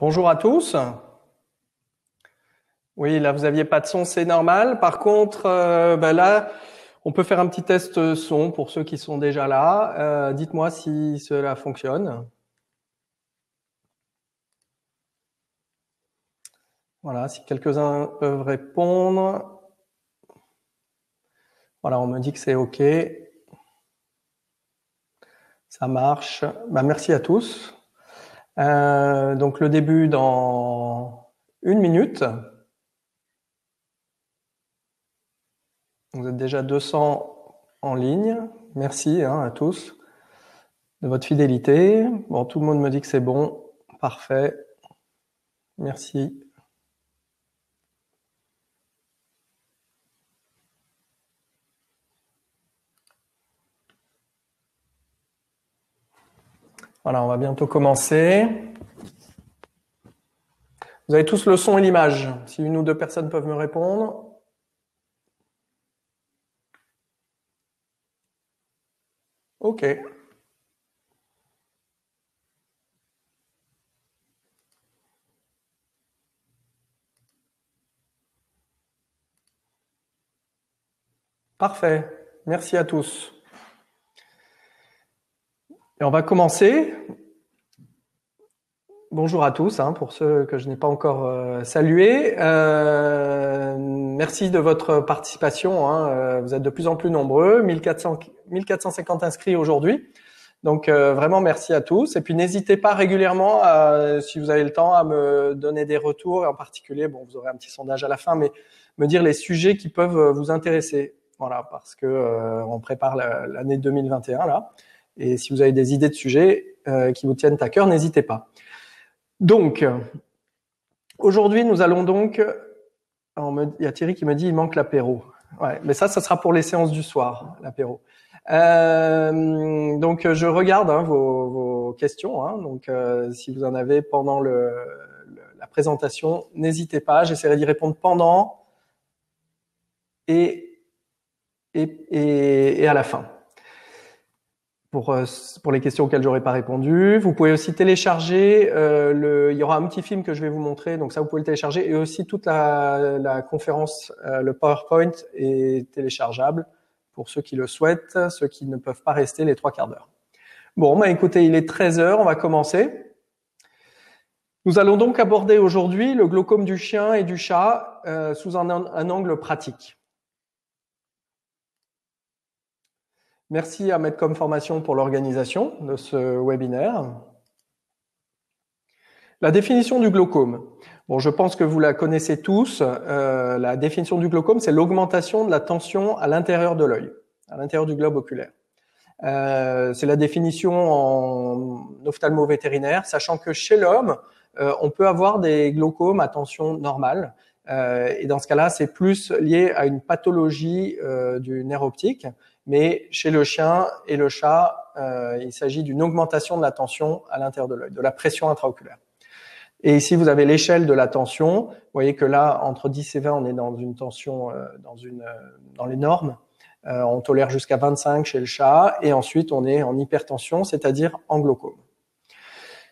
Bonjour à tous. Oui, là vous aviez pas de son, c'est normal. Par contre, là, on peut faire un petit test son pour ceux qui sont déjà là. Dites-moi si cela fonctionne. Voilà, si quelques-uns peuvent répondre. Voilà, on me dit que c'est OK. Ça marche. Merci à tous. Donc le début dans 1 minute. Vous êtes déjà 200 en ligne. Merci à tous de votre fidélité. Bon, tout le monde me dit que c'est bon. Parfait. Merci. Voilà, on va bientôt commencer. Vous avez tous le son et l'image. Si une ou deux personnes peuvent me répondre. OK. Parfait. Merci à tous. Et on va commencer. Bonjour à tous, pour ceux que je n'ai pas encore salués. Merci de votre participation. Vous êtes de plus en plus nombreux, 1450 inscrits aujourd'hui. Donc vraiment merci à tous. Et puis n'hésitez pas régulièrement, si vous avez le temps, à me donner des retours. Et en particulier, bon, vous aurez un petit sondage à la fin, mais me dire les sujets qui peuvent vous intéresser. Voilà, parce que on prépare l'année 2021 là. Et si vous avez des idées de sujets qui vous tiennent à cœur, n'hésitez pas. Donc, aujourd'hui, nous allons donc... il y a Thierry qui me dit il manque l'apéro. Ouais, mais ça sera pour les séances du soir, l'apéro. Donc, je regarde vos questions. Donc, si vous en avez pendant la présentation, n'hésitez pas. J'essaierai d'y répondre pendant et à la fin. Pour les questions auxquelles j'aurais pas répondu. Vous pouvez aussi télécharger il y aura un petit film que je vais vous montrer, donc ça vous pouvez le télécharger, et aussi toute la conférence, le PowerPoint est téléchargeable pour ceux qui le souhaitent, ceux qui ne peuvent pas rester les 3 quarts d'heure. Bon, écoutez, il est 13h, on va commencer. Nous allons donc aborder aujourd'hui le glaucome du chien et du chat sous un angle pratique. Merci à Medcom Formation pour l'organisation de ce webinaire. La définition du glaucome. Bon, je pense que vous la connaissez tous. La définition du glaucome, c'est l'augmentation de la tension à l'intérieur de l'œil, à l'intérieur du globe oculaire. C'est la définition en ophtalmo-vétérinaire, sachant que chez l'homme, on peut avoir des glaucomes à tension normale. Et dans ce cas-là, c'est plus lié à une pathologie du nerf optique. Mais chez le chien et le chat, il s'agit d'une augmentation de la tension à l'intérieur de l'œil, de la pression intraoculaire. Et ici, vous avez l'échelle de la tension. Vous voyez que là, entre 10 et 20, on est dans une tension dans les normes. On tolère jusqu'à 25 chez le chat. Et ensuite, on est en hypertension, c'est-à-dire en glaucome.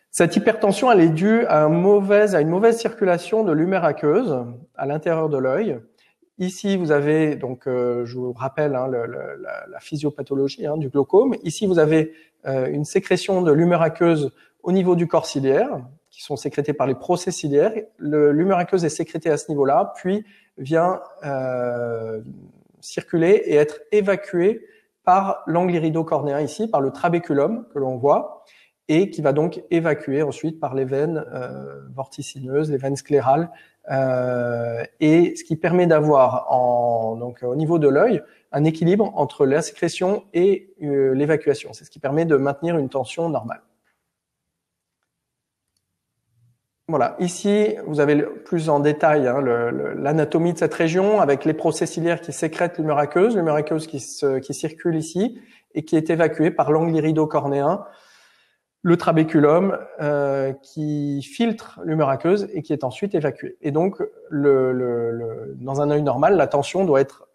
Cette hypertension, elle est due à une mauvaise circulation de l'humeur aqueuse à l'intérieur de l'œil. Ici, vous avez, donc, je vous rappelle la physiopathologie du glaucome. Ici, vous avez une sécrétion de l'humeur aqueuse au niveau du corps ciliaire, qui sont sécrétés par les procès ciliaires. L'humeur aqueuse est sécrétée à ce niveau-là, puis vient circuler et être évacuée par l'angle irido-cornéen ici, par le trabéculum que l'on voit, et qui va donc évacuer ensuite par les veines vorticineuses, les veines sclérales, et ce qui permet d'avoir donc au niveau de l'œil un équilibre entre la sécrétion et l'évacuation. C'est ce qui permet de maintenir une tension normale. Voilà, ici vous avez plus en détail l'anatomie de cette région avec les procès ciliaires qui sécrètent l'humeur aqueuse qui circule ici et qui est évacuée par l'angle irido-cornéen, le trabéculum qui filtre l'humeur aqueuse et qui est ensuite évacué. Et donc, dans un œil normal, la tension doit être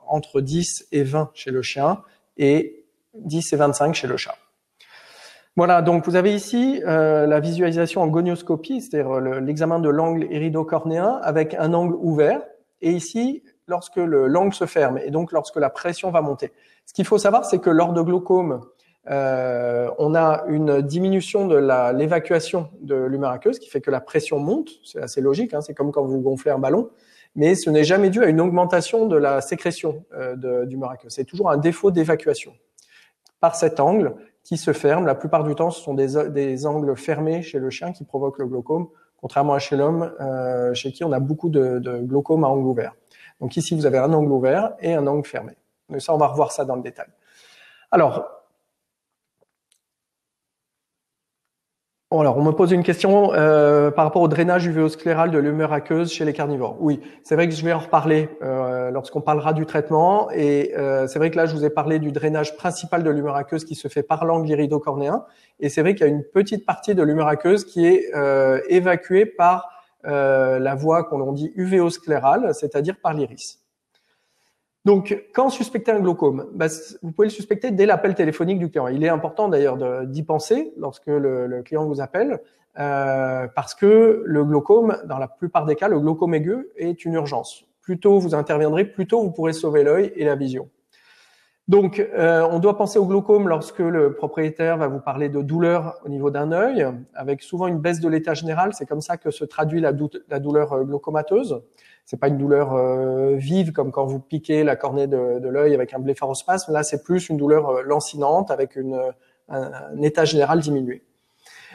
entre 10 et 20 chez le chien et 10 et 25 chez le chat. Voilà, donc vous avez ici la visualisation en gonioscopie, c'est-à-dire l'examen de l'angle iridocornéen avec un angle ouvert, et ici, lorsque l'angle se ferme, et donc lorsque la pression va monter. Ce qu'il faut savoir, c'est que lors de glaucome, on a une diminution de l'évacuation de l'humeur aqueuse, qui fait que la pression monte, c'est assez logique, hein, c'est comme quand vous gonflez un ballon, mais ce n'est jamais dû à une augmentation de la sécrétion d'humeur aqueuse, c'est toujours un défaut d'évacuation. Par cet angle qui se ferme, la plupart du temps, ce sont des angles fermés chez le chien qui provoquent le glaucome, contrairement à chez l'homme, chez qui on a beaucoup de glaucome à angle ouvert. Donc ici, vous avez un angle ouvert et un angle fermé. Mais ça, on va revoir ça dans le détail. Alors, on me pose une question par rapport au drainage uvéoscléral de l'humeur aqueuse chez les carnivores. Oui, c'est vrai que je vais en reparler lorsqu'on parlera du traitement. Et c'est vrai que là, je vous ai parlé du drainage principal de l'humeur aqueuse qui se fait par l'angle iridocornéen. Et c'est vrai qu'il y a une petite partie de l'humeur aqueuse qui est évacuée par la voie qu'on dit uvéosclérale, c'est-à-dire par l'iris. Donc, quand suspectez un glaucome, vous pouvez le suspecter dès l'appel téléphonique du client. Il est important d'ailleurs d'y penser lorsque le client vous appelle, parce que le glaucome, dans la plupart des cas, le glaucome aigu est une urgence. Plus tôt vous interviendrez, plus tôt vous pourrez sauver l'œil et la vision. Donc, on doit penser au glaucome lorsque le propriétaire va vous parler de douleur au niveau d'un œil, avec souvent une baisse de l'état général. C'est comme ça que se traduit la douleur glaucomateuse. C'est pas une douleur vive comme quand vous piquez la cornée de l'œil avec un blépharospasme. Là, c'est plus une douleur lancinante avec un état général diminué.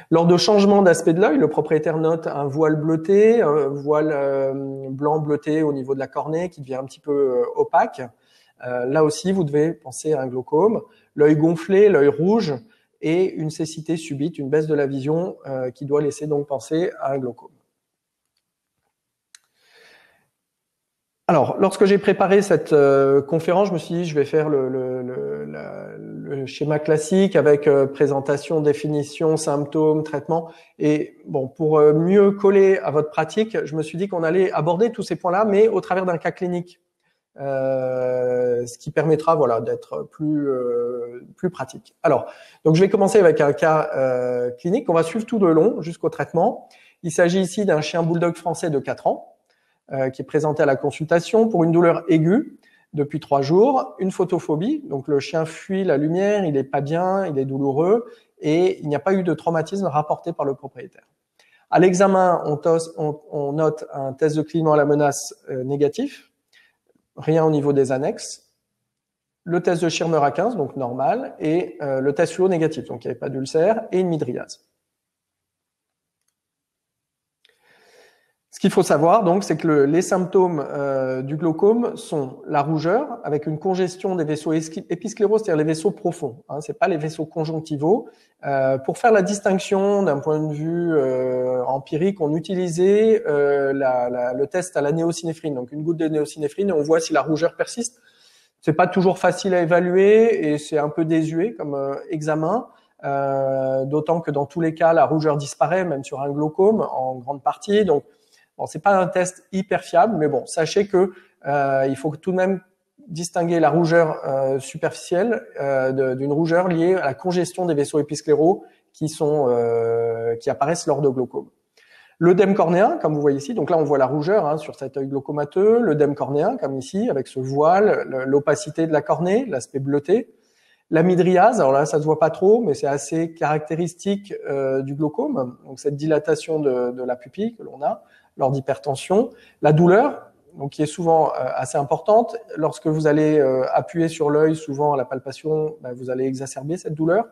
Lors de changement d'aspect de l'œil, le propriétaire note un voile bleuté, un voile blanc bleuté au niveau de la cornée qui devient un petit peu opaque. Là aussi, vous devez penser à un glaucome. L'œil gonflé, l'œil rouge et une cécité subite, une baisse de la vision qui doit laisser donc penser à un glaucome. Alors, lorsque j'ai préparé cette conférence, je me suis dit je vais faire le schéma classique avec présentation, définition, symptômes, traitement. Et bon, pour mieux coller à votre pratique, je me suis dit qu'on allait aborder tous ces points-là, mais au travers d'un cas clinique. Ce qui permettra d'être plus pratique. Alors, donc je vais commencer avec un cas clinique qu'on va suivre tout de long jusqu'au traitement. Il s'agit ici d'un chien bulldog français de 4 ans qui est présenté à la consultation pour une douleur aiguë depuis 3 jours, une photophobie, donc le chien fuit la lumière, il est pas bien, il est douloureux et il n'y a pas eu de traumatisme rapporté par le propriétaire. À l'examen, on note un test de clignement à la menace négatif, rien au niveau des annexes, le test de Schirmer à 15, donc normal, et le test fluo négatif, donc il n'y avait pas d'ulcère, et une mydriase. Ce qu'il faut savoir, donc, c'est que les symptômes du glaucome sont la rougeur, avec une congestion des vaisseaux épiscléraux, c'est-à-dire les vaisseaux profonds, hein, c'est pas les vaisseaux conjonctivaux. Pour faire la distinction d'un point de vue empirique, on utilisait le test à la néocinéphrine, donc une goutte de néocinéphrine, et on voit si la rougeur persiste. C'est pas toujours facile à évaluer et c'est un peu désuet comme examen, d'autant que dans tous les cas, la rougeur disparaît, même sur un glaucome, en grande partie. Donc, bon, c'est pas un test hyper fiable, mais bon, sachez que il faut tout de même distinguer la rougeur superficielle d'une rougeur liée à la congestion des vaisseaux épiscléraux qui apparaissent lors de glaucome. L'œdème cornéen, comme vous voyez ici, donc là on voit la rougeur hein, sur cet œil glaucomateux, l'œdème cornéen, comme ici, avec ce voile, l'opacité de la cornée, l'aspect bleuté. La mydriase, alors là ça se voit pas trop, mais c'est assez caractéristique du glaucome, donc cette dilatation de la pupille que l'on a lors d'hypertension. La douleur, donc qui est souvent assez importante. Lorsque vous allez appuyer sur l'œil, souvent à la palpation, vous allez exacerber cette douleur.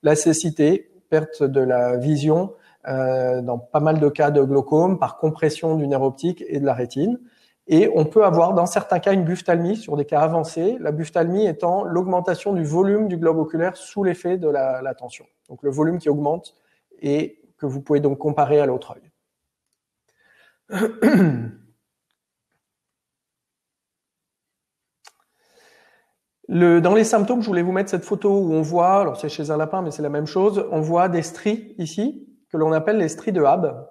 La cécité, perte de la vision, dans pas mal de cas de glaucome, par compression du nerf optique et de la rétine. Et on peut avoir, dans certains cas, une buphtalmie sur des cas avancés. La buphtalmie étant l'augmentation du volume du globe oculaire sous l'effet de la tension. Donc le volume qui augmente et que vous pouvez donc comparer à l'autre œil. Dans les symptômes, je voulais vous mettre cette photo où on voit, alors c'est chez un lapin, mais c'est la même chose, on voit des stries ici, que l'on appelle les stries de Hab,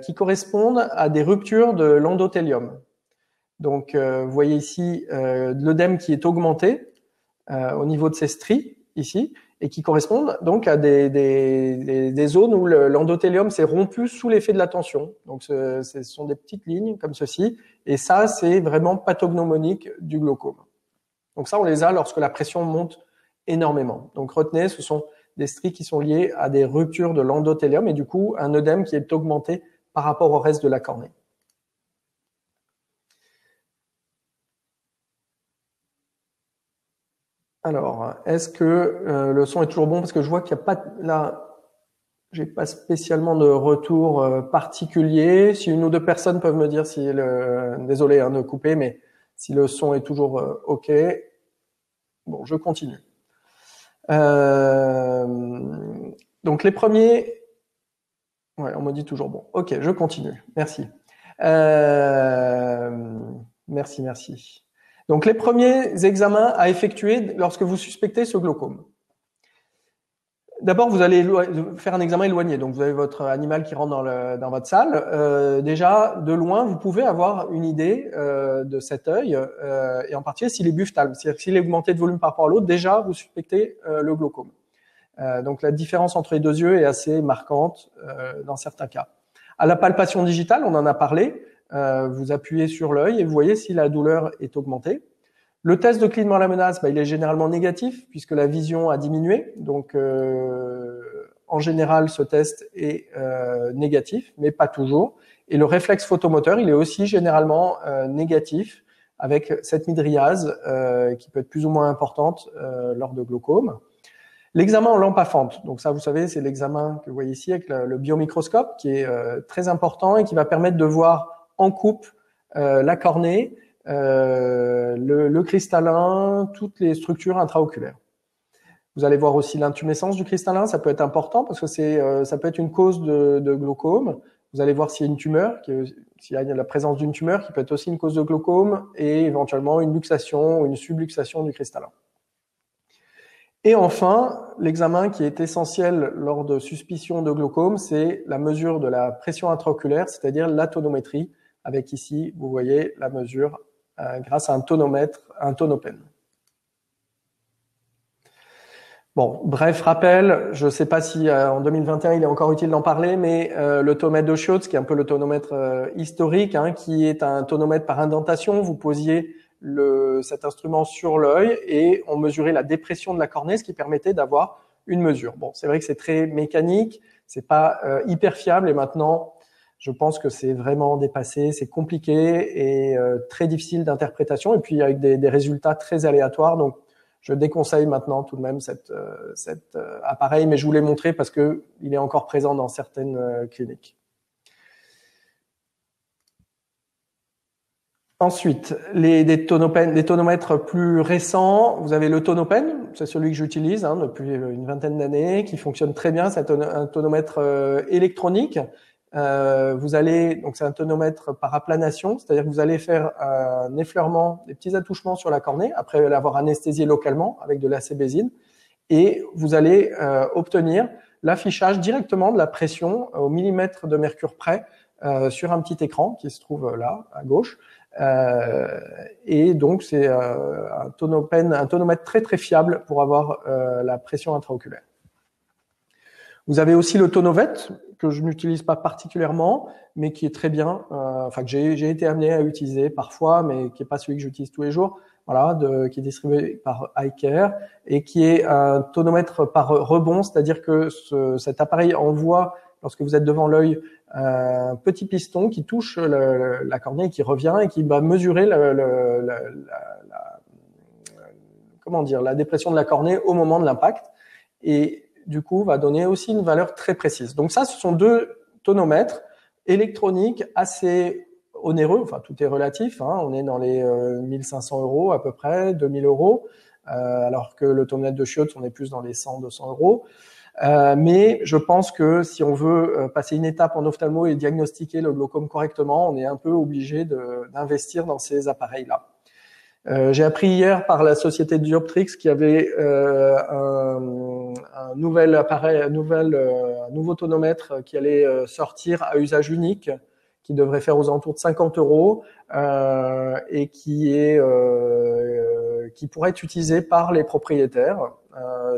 qui correspondent à des ruptures de l'endothélium. Donc, vous voyez ici l'œdème qui est augmenté au niveau de ces stries, ici, et qui correspondent donc à des zones où l'endothélium s'est rompu sous l'effet de la tension. Donc ce sont des petites lignes comme ceci, et ça c'est vraiment pathognomonique du glaucome. Donc ça on les a lorsque la pression monte énormément. Donc retenez, ce sont des stries qui sont liées à des ruptures de l'endothélium et du coup un œdème qui est augmenté par rapport au reste de la cornée. Alors, est-ce que le son est toujours bon? Parce que je vois qu'il n'y a pas là, j'ai pas spécialement de retour particulier. Si une ou deux personnes peuvent me dire si désolé de couper, mais si le son est toujours OK. Bon, je continue. Donc les premiers, ouais, on me dit toujours bon. OK, je continue. Merci. Merci. Donc les premiers examens à effectuer lorsque vous suspectez ce glaucome. D'abord, vous allez faire un examen éloigné. Donc, vous avez votre animal qui rentre dans votre salle. Déjà, de loin, vous pouvez avoir une idée de cet œil, et en particulier s'il est buphtal, c'est-à-dire s'il est augmenté de volume par rapport à l'autre, déjà, vous suspectez le glaucome. Donc, la différence entre les deux yeux est assez marquante dans certains cas. À la palpation digitale, on en a parlé. Vous appuyez sur l'œil et vous voyez si la douleur est augmentée. Le test de clignement à la menace, il est généralement négatif puisque la vision a diminué. Donc, en général, ce test est négatif, mais pas toujours. Et le réflexe photomoteur, il est aussi généralement négatif avec cette mydriase qui peut être plus ou moins importante lors de glaucome. L'examen en lampe à fente, donc ça, vous savez, c'est l'examen que vous voyez ici avec le biomicroscope qui est très important et qui va permettre de voir en coupe la cornée, le cristallin, toutes les structures intraoculaires. Vous allez voir aussi l'intumescence du cristallin, ça peut être important parce que ça peut être une cause de glaucome. Vous allez voir s'il y a une tumeur, s'il y a la présence d'une tumeur qui peut être aussi une cause de glaucome et éventuellement une luxation ou une subluxation du cristallin. Et enfin, l'examen qui est essentiel lors de suspicion de glaucome, c'est la mesure de la pression intraoculaire, c'est-à-dire la tonométrie, avec ici, vous voyez la mesure grâce à un tonomètre, un tonopène. Bon, bref rappel, je ne sais pas si en 2021 il est encore utile d'en parler, mais le tonomètre de Schiotz, qui est un peu le tonomètre historique, qui est un tonomètre par indentation, vous posiez cet instrument sur l'œil et on mesurait la dépression de la cornée, ce qui permettait d'avoir une mesure. Bon, c'est vrai que c'est très mécanique, c'est pas hyper fiable et maintenant, je pense que c'est vraiment dépassé, c'est compliqué et très difficile d'interprétation et puis avec des résultats très aléatoires. Donc, je déconseille maintenant tout de même cet appareil, mais je vous l'ai montré parce que il est encore présent dans certaines cliniques. Ensuite, des tonomètres plus récents. Vous avez le tonopène, c'est celui que j'utilise depuis une vingtaine d'années, qui fonctionne très bien. C'est un tonomètre électronique. Donc c'est un tonomètre par aplanation, c'est-à-dire que vous allez faire un effleurement, des petits attouchements sur la cornée après l'avoir anesthésié localement avec de l'acébésine, et vous allez obtenir l'affichage directement de la pression au millimètre de mercure près sur un petit écran qui se trouve là à gauche. Et donc c'est un tonomètre très très fiable pour avoir la pression intraoculaire. Vous avez aussi le tonovet que je n'utilise pas particulièrement, mais qui est très bien, que j'ai été amené à utiliser parfois, mais qui est pas celui que j'utilise tous les jours. Voilà, qui est distribué par iCare et qui est un tonomètre par rebond, c'est-à-dire que cet appareil envoie, lorsque vous êtes devant l'œil, un petit piston qui touche la cornée et qui revient et qui va mesurer la dépression de la cornée au moment de l'impact et du coup va donner aussi une valeur très précise. Donc ça, ce sont deux tonomètres électroniques assez onéreux, enfin tout est relatif, on est dans les 1500 € à peu près, 2000 €, alors que le tonomètre de Schiotz, on est plus dans les 100-200 €. Mais je pense que si on veut passer une étape en ophtalmo et diagnostiquer le glaucome correctement, on est un peu obligé d'investir dans ces appareils-là. J'ai appris hier par la société Dioptrix qu'il y avait un nouvel appareil, un nouveau tonomètre qui allait sortir à usage unique, qui devrait faire aux alentours de 50 € et qui qui pourrait être utilisé par les propriétaires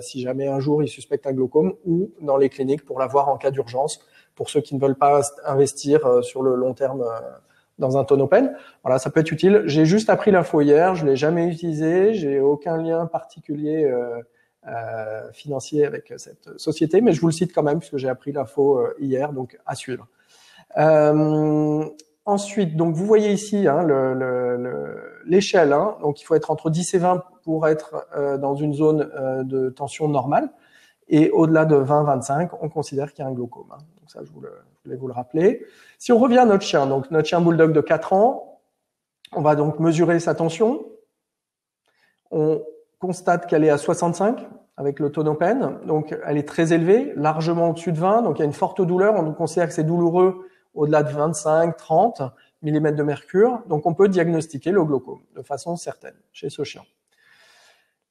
si jamais un jour ils suspectent un glaucome, ou dans les cliniques pour l'avoir en cas d'urgence, pour ceux qui ne veulent pas investir sur le long terme dans un tonopen. Voilà, ça peut être utile. J'ai juste appris l'info hier, je l'ai jamais utilisé, j'ai aucun lien particulier financier avec cette société, mais je vous le cite quand même puisque j'ai appris l'info hier, donc à suivre. Ensuite, donc vous voyez ici hein, l'échelle. Hein, donc il faut être entre 10 et 20 pour être dans une zone de tension normale. Et au-delà de 20-25, on considère qu'il y a un glaucome. Hein. Donc ça, je voulais vous le rappeler. Si on revient à notre chien, donc notre chien bulldog de 4 ans, on va donc mesurer sa tension. On constate qu'elle est à 65 avec le tonopen. Donc elle est très élevée, largement au-dessus de 20. Donc il y a une forte douleur. On considère que c'est douloureux au-delà de 25-30 mm de mercure. Donc on peut diagnostiquer le glaucome de façon certaine chez ce chien.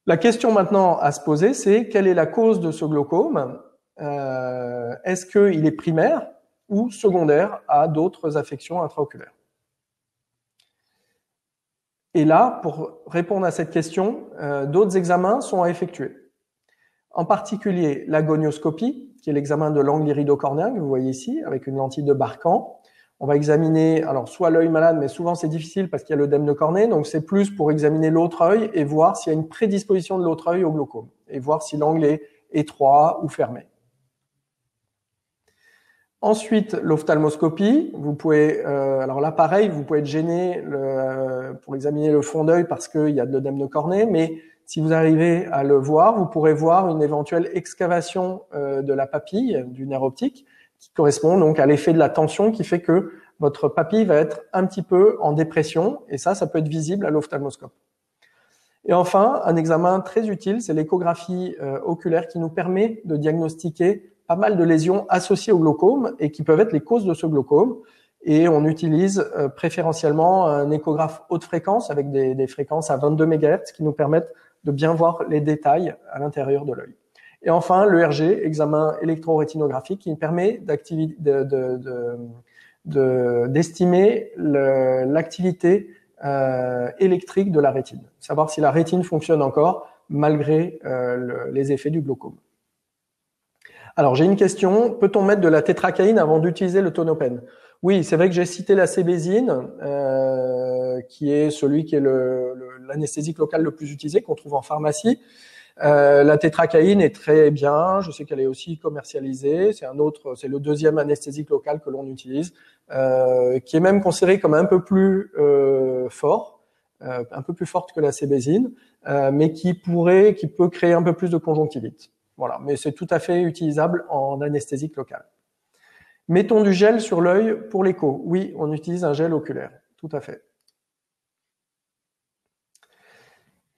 La question maintenant à se poser, c'est quelle est la cause de ce glaucome? Est-ce qu'il est primaire ou secondaire à d'autres affections intraoculaires? Et là, pour répondre à cette question, d'autres examens sont à effectuer. En particulier l'agonioscopie, qui est l'examen de l'angle iridocornéen que vous voyez ici, avec une lentille de Barkan. On va examiner, alors soit l'œil malade, mais souvent c'est difficile parce qu'il y a l'œdème de Cornée, donc c'est plus pour examiner l'autre œil et voir s'il y a une prédisposition de l'autre œil au glaucome, et voir si l'angle est étroit ou fermé. Ensuite, l'ophtalmoscopie, vous pouvez, alors là pareil, vous pouvez être gêné pour examiner le fond d'œil parce qu'il y a de l'œdème de Cornée, mais si vous arrivez à le voir, vous pourrez voir une éventuelle excavation de la papille du nerf optique, qui correspond donc à l'effet de la tension qui fait que votre papille va être un petit peu en dépression, et ça peut être visible à l'ophtalmoscope. Et enfin, un examen très utile, c'est l'échographie oculaire qui nous permet de diagnostiquer pas mal de lésions associées au glaucome et qui peuvent être les causes de ce glaucome. Et on utilise préférentiellement un échographe haute fréquence avec des fréquences à 22 MHz qui nous permettent de bien voir les détails à l'intérieur de l'œil. Et enfin, l'ERG, examen électrorétinographique, qui permet d'estimer l'activité électrique de la rétine, savoir si la rétine fonctionne encore malgré les effets du glaucome. Alors, j'ai une question. Peut-on mettre de la tétracaïne avant d'utiliser le tonopen? Oui, c'est vrai que j'ai cité la sébésine, qui est celui qui est l'anesthésique local le plus utilisé, qu'on trouve en pharmacie. La tétracaïne est très bien. Je sais qu'elle est aussi commercialisée. C'est le deuxième anesthésique local que l'on utilise, qui est même considéré comme un peu plus fort, un peu plus forte que la sébésine, mais qui peut créer un peu plus de conjonctivite. Voilà, mais c'est tout à fait utilisable en anesthésique locale. Mettons du gel sur l'œil pour l'écho. Oui, on utilise un gel oculaire, tout à fait.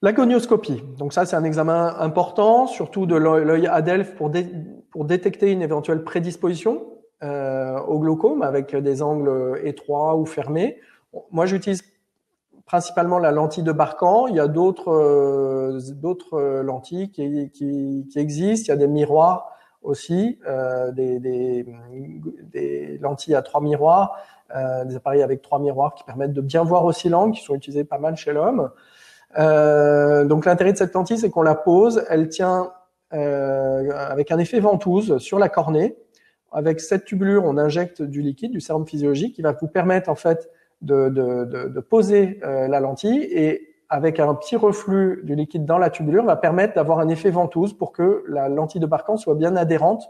L'agonioscopie. Donc ça, c'est un examen important, surtout de l'œil adelphe pour détecter une éventuelle prédisposition au glaucome avec des angles étroits ou fermés. Moi, j'utilise principalement la lentille de Barkan. Il y a d'autres lentilles qui existent. Il y a des miroirs aussi, des lentilles à 3 miroirs, des appareils avec 3 miroirs qui permettent de bien voir aussi l'angle, qui sont utilisés pas mal chez l'homme. Donc l'intérêt de cette lentille, c'est qu'on la pose, elle tient avec un effet ventouse sur la cornée. Avec cette tubulure, on injecte du liquide, du sérum physiologique, qui va vous permettre en fait de poser la lentille, et avec un petit reflux du liquide dans la tubulure va permettre d'avoir un effet ventouse pour que la lentille de Barkan soit bien adhérente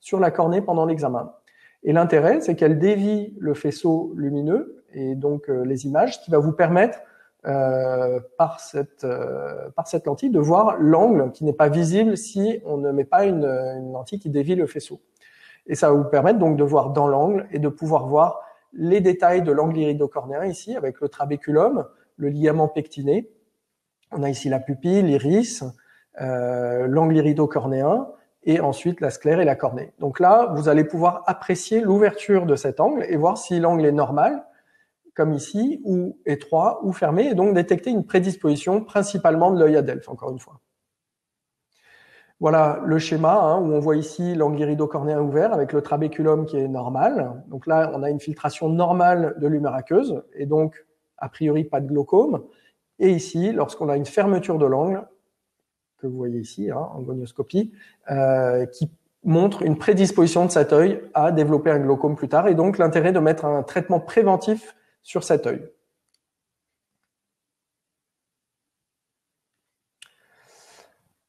sur la cornée pendant l'examen. Et l'intérêt, c'est qu'elle dévie le faisceau lumineux et donc les images, ce qui va vous permettre par cette lentille de voir l'angle qui n'est pas visible si on ne met pas une lentille qui dévie le faisceau. Et ça va vous permettre donc de voir dans l'angle et de pouvoir voir les détails de l'angle iridocornéen ici avec le trabéculum, le ligament pectiné. On a ici la pupille, l'iris, l'angle iridocornéen et ensuite la sclère et la cornée. Donc là, vous allez pouvoir apprécier l'ouverture de cet angle et voir si l'angle est normal, comme ici, ou étroit, ou fermé, et donc détecter une prédisposition principalement de l'œil adelphe, encore une fois. Voilà le schéma où on voit ici l'angle iridocornéen ouvert avec le trabéculum qui est normal. Donc là, on a une filtration normale de l'humeur aqueuse et donc, a priori, pas de glaucome. Et ici, lorsqu'on a une fermeture de l'angle, que vous voyez ici, hein, en gonioscopie, qui montre une prédisposition de cet œil à développer un glaucome plus tard, et donc l'intérêt de mettre un traitement préventif sur cet œil.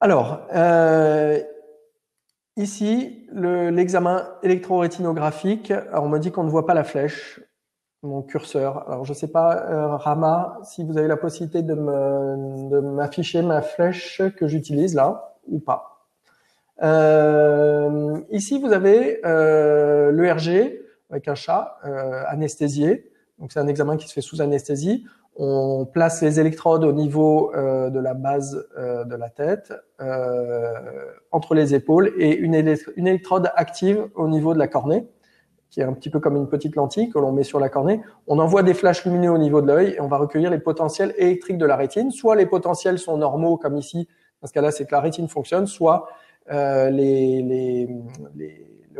Alors, ici, l'examen électrorétinographique, alors on me dit qu'on ne voit pas la flèche, mon curseur. Alors, je ne sais pas, Rama, si vous avez la possibilité de m'afficher ma flèche que j'utilise là, ou pas. Ici, vous avez l'ERG avec un chat anesthésié. Donc, c'est un examen qui se fait sous anesthésie. On place les électrodes au niveau de la base de la tête, entre les épaules, et une électrode active au niveau de la cornée, qui est un petit peu comme une petite lentille que l'on met sur la cornée. On envoie des flashs lumineux au niveau de l'œil et on va recueillir les potentiels électriques de la rétine. Soit les potentiels sont normaux, comme ici, dans ce cas-là, c'est que la rétine fonctionne, soit le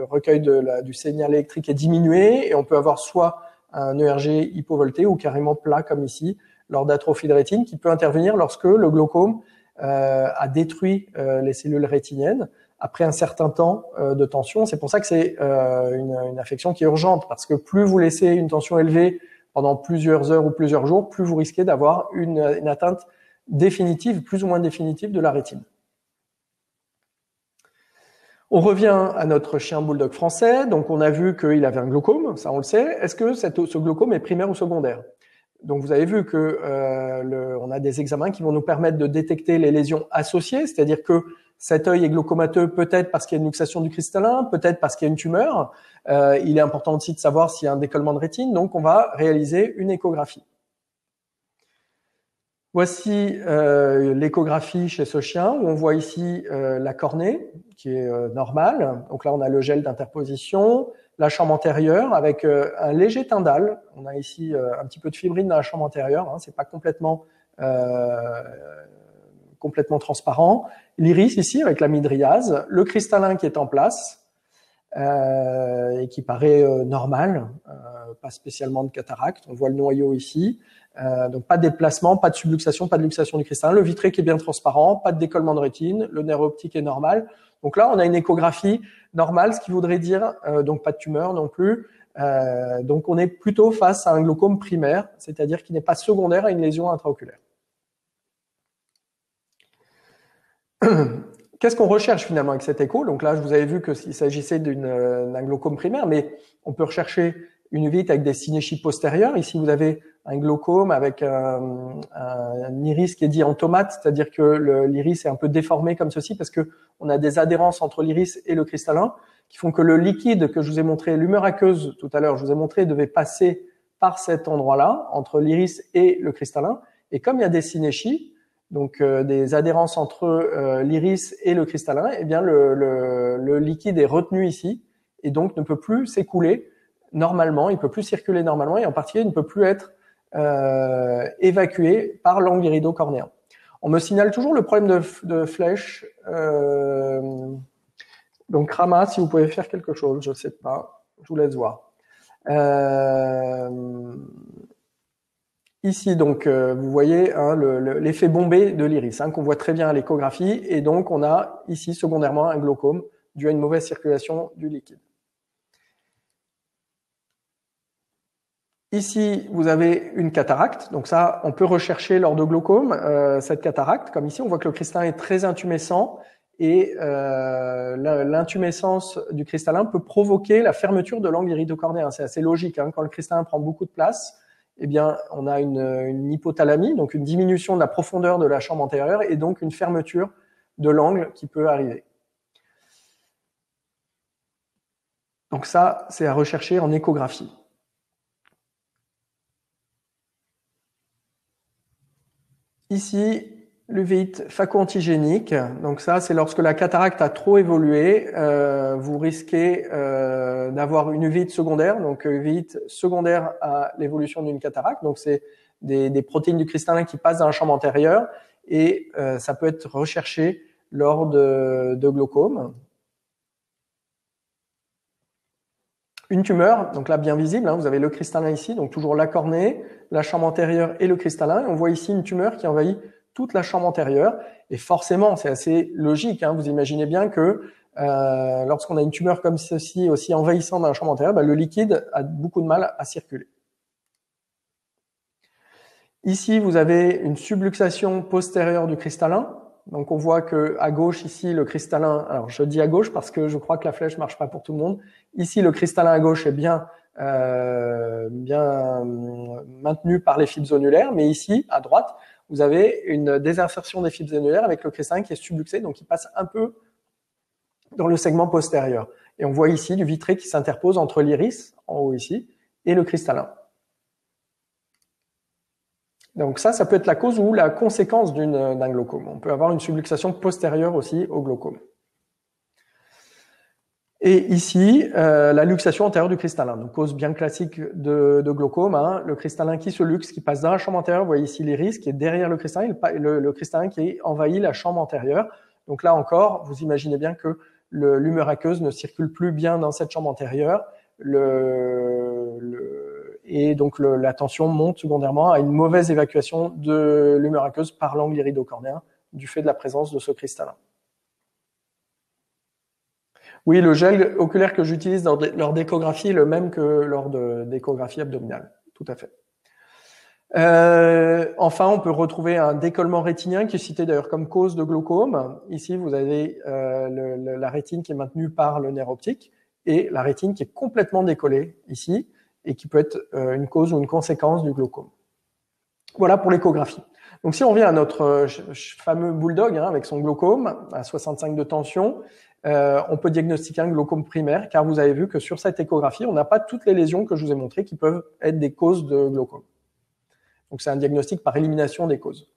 recueil du signal électrique est diminué et on peut avoir soit un ERG hypovolté ou carrément plat, comme ici, lors d'atrophie de rétine, qui peut intervenir lorsque le glaucome a détruit les cellules rétiniennes après un certain temps de tension. C'est pour ça que c'est une affection qui est urgente, parce que plus vous laissez une tension élevée pendant plusieurs heures ou plusieurs jours, plus vous risquez d'avoir une atteinte définitive, plus ou moins définitive de la rétine. On revient à notre chien bulldog français. Donc, on a vu qu'il avait un glaucome, ça on le sait. Est-ce que ce glaucome est primaire ou secondaire? Donc, vous avez vu que on a des examens qui vont nous permettre de détecter les lésions associées, c'est-à-dire que cet œil est glaucomateux peut-être parce qu'il y a une luxation du cristallin, peut-être parce qu'il y a une tumeur. Il est important aussi de savoir s'il y a un décollement de rétine, donc on va réaliser une échographie. Voici l'échographie chez ce chien, où on voit ici la cornée, qui est normale. Donc là, on a le gel d'interposition, la chambre antérieure avec un léger tyndal. On a ici un petit peu de fibrine dans la chambre antérieure, hein, c'est pas complètement transparent. L'iris ici avec la midriase, le cristallin qui est en place et qui paraît normal, pas spécialement de cataracte. On voit le noyau ici. Donc pas de déplacement, pas de subluxation, pas de luxation du cristallin, le vitré qui est bien transparent, pas de décollement de rétine, le nerf optique est normal. Donc là, on a une échographie normale, ce qui voudrait dire donc pas de tumeur non plus. Donc on est plutôt face à un glaucome primaire, c'est-à-dire qui n'est pas secondaire à une lésion intraoculaire. Qu'est-ce qu'on recherche finalement avec cette écho? Donc là, je vous avais vu qu'il s'agissait d'un glaucome primaire, mais on peut rechercher une uvite avec des synéchies postérieures. Ici, vous avez un glaucome avec un iris qui est dit en tomate, c'est-à-dire que l'iris est un peu déformé comme ceci parce que on a des adhérences entre l'iris et le cristallin qui font que le liquide que je vous ai montré, l'humeur aqueuse tout à l'heure, je vous ai montré, devait passer par cet endroit-là, entre l'iris et le cristallin. Et comme il y a des synéchies, donc des adhérences entre l'iris et le cristallin, eh bien le liquide est retenu ici et donc ne peut plus s'écouler normalement, il peut plus circuler normalement et en particulier il ne peut plus être évacué par l'angle irido-cornéen. On me signale toujours le problème de flèche. Donc Rama, si vous pouvez faire quelque chose, je ne sais pas, je vous laisse voir. Ici, donc, vous voyez hein, l'effet bombé de l'iris, hein, qu'on voit très bien à l'échographie, et donc on a ici secondairement un glaucome dû à une mauvaise circulation du liquide. Ici, vous avez une cataracte, donc ça, on peut rechercher lors de glaucome cette cataracte. Comme ici, on voit que le cristallin est très intumescent et l'intumescence du cristallin peut provoquer la fermeture de l'angle irido-cornéen. C'est assez logique, hein, quand le cristallin prend beaucoup de place, eh bien, on a une hypothalamie, donc une diminution de la profondeur de la chambre antérieure et donc une fermeture de l'angle qui peut arriver. Donc ça, c'est à rechercher en échographie. Ici, l'uvite phaco-antigénique. Donc ça, c'est lorsque la cataracte a trop évolué, vous risquez d'avoir une uvite secondaire. Donc uvite secondaire à l'évolution d'une cataracte. Donc c'est des protéines du cristallin qui passent dans la chambre antérieure et ça peut être recherché lors de glaucome. Une tumeur, donc là bien visible, hein, vous avez le cristallin ici, donc toujours la cornée, la chambre antérieure et le cristallin. Et on voit ici une tumeur qui envahit toute la chambre antérieure. Et forcément, c'est assez logique, hein, vous imaginez bien que lorsqu'on a une tumeur comme ceci, aussi envahissante dans la chambre antérieure, le liquide a beaucoup de mal à circuler. Ici, vous avez une subluxation postérieure du cristallin. Donc on voit que à gauche ici le cristallin, alors je dis à gauche parce que je crois que la flèche marche pas pour tout le monde. Ici le cristallin à gauche est bien maintenu par les fibres zonulaires, mais ici à droite vous avez une désinsertion des fibres zonulaires avec le cristallin qui est subluxé, donc il passe un peu dans le segment postérieur. Et on voit ici du vitré qui s'interpose entre l'iris en haut ici et le cristallin. Donc ça peut être la cause ou la conséquence d'un glaucome. On peut avoir une subluxation postérieure aussi au glaucome. Et ici, la luxation antérieure du cristallin, donc cause bien classique de glaucome, hein, le cristallin qui se luxe, qui passe dans la chambre antérieure. Vous voyez ici l'iris qui est derrière le cristallin, le cristallin qui envahit la chambre antérieure. Donc là encore, vous imaginez bien que l'humeur aqueuse ne circule plus bien dans cette chambre antérieure. Et donc la tension monte secondairement à une mauvaise évacuation de l'humeur aqueuse par l'angle iridocornéen du fait de la présence de ce cristallin. Oui, le gel oculaire que j'utilise lors d'échographie est le même que lors d'échographie abdominale, tout à fait. Enfin, on peut retrouver un décollement rétinien qui est cité d'ailleurs comme cause de glaucome. Ici, vous avez la rétine qui est maintenue par le nerf optique et la rétine qui est complètement décollée ici, et qui peut être une cause ou une conséquence du glaucome. Voilà pour l'échographie. Donc si on revient à notre fameux bulldog hein, avec son glaucome à 65 de tension, on peut diagnostiquer un glaucome primaire, car vous avez vu que sur cette échographie, on n'a pas toutes les lésions que je vous ai montrées qui peuvent être des causes de glaucome. Donc c'est un diagnostic par élimination des causes.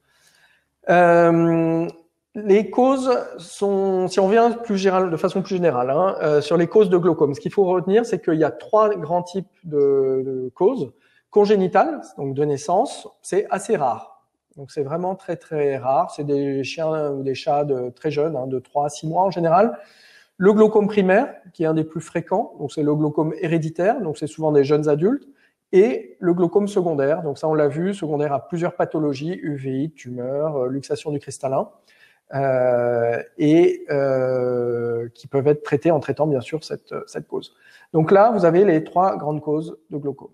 Les causes sont, si on revient de façon plus générale, hein, sur les causes de glaucome, ce qu'il faut retenir, c'est qu'il y a trois grands types de causes. Congénitales, donc de naissance, c'est assez rare. Donc c'est vraiment très très rare. C'est des chiens ou des chats très jeunes, hein, de 3 à 6 mois en général. Le glaucome primaire, qui est un des plus fréquents, donc c'est le glaucome héréditaire, donc c'est souvent des jeunes adultes. Et le glaucome secondaire, donc ça on l'a vu, secondaire à plusieurs pathologies, uveites, tumeurs, luxation du cristallin. Qui peuvent être traités en traitant bien sûr cette cause. Donc là, vous avez les trois grandes causes de glaucome.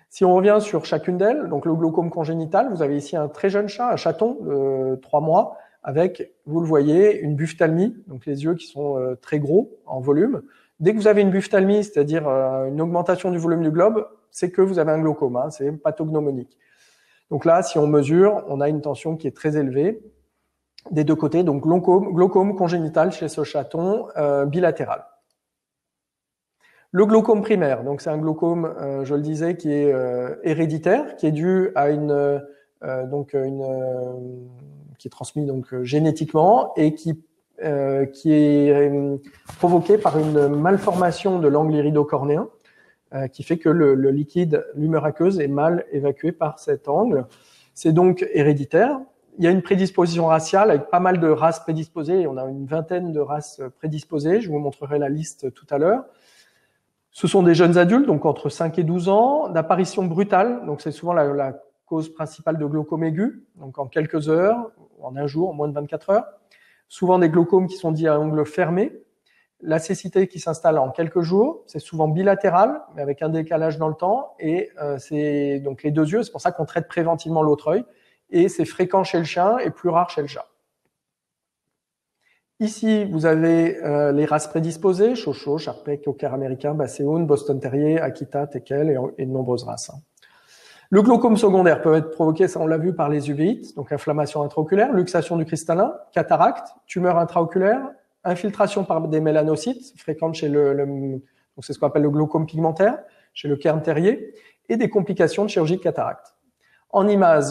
Si on revient sur chacune d'elles, donc le glaucome congénital, vous avez ici un très jeune chat, un chaton de 3 mois, avec, vous le voyez, une buphtalmie, donc les yeux qui sont très gros en volume. Dès que vous avez une buphtalmie, c'est-à-dire une augmentation du volume du globe, c'est que vous avez un glaucome, hein, c'est pathognomonique. Donc là, si on mesure, on a une tension qui est très élevée des deux côtés, donc glaucome congénital chez ce chaton bilatéral. Le glaucome primaire, donc c'est un glaucome, je le disais, qui est héréditaire, qui est dû à qui est transmis donc génétiquement et qui est provoqué par une malformation de l'angle iridocornéen qui fait que le liquide, l'humeur aqueuse, est mal évacué par cet angle. C'est donc héréditaire. Il y a une prédisposition raciale avec pas mal de races prédisposées. On a une vingtaine de races prédisposées. Je vous montrerai la liste tout à l'heure. Ce sont des jeunes adultes, donc entre 5 et 12 ans, d'apparition brutale. Donc c'est souvent la cause principale de glaucome aigu, donc en quelques heures, en un jour, en moins de 24 heures. Souvent des glaucomes qui sont dits à angle fermé. La cécité qui s'installe en quelques jours. C'est souvent bilatéral, mais avec un décalage dans le temps. Et c'est donc les deux yeux. C'est pour ça qu'on traite préventivement l'autre œil. Et c'est fréquent chez le chien et plus rare chez le chat. Ici, vous avez les races prédisposées, Chocho, Sharpei, Cocker américain, Basséoun, Boston Terrier, Akita, Teckel et de nombreuses races. Le glaucome secondaire peut être provoqué, ça on l'a vu, par les uveites, donc inflammation intraoculaire, luxation du cristallin, cataracte, tumeur intraoculaire, infiltration par des mélanocytes, fréquente chez donc c'est ce qu'on appelle le glaucome pigmentaire, chez le cairn terrier, et des complications de chirurgie de cataracte. En image,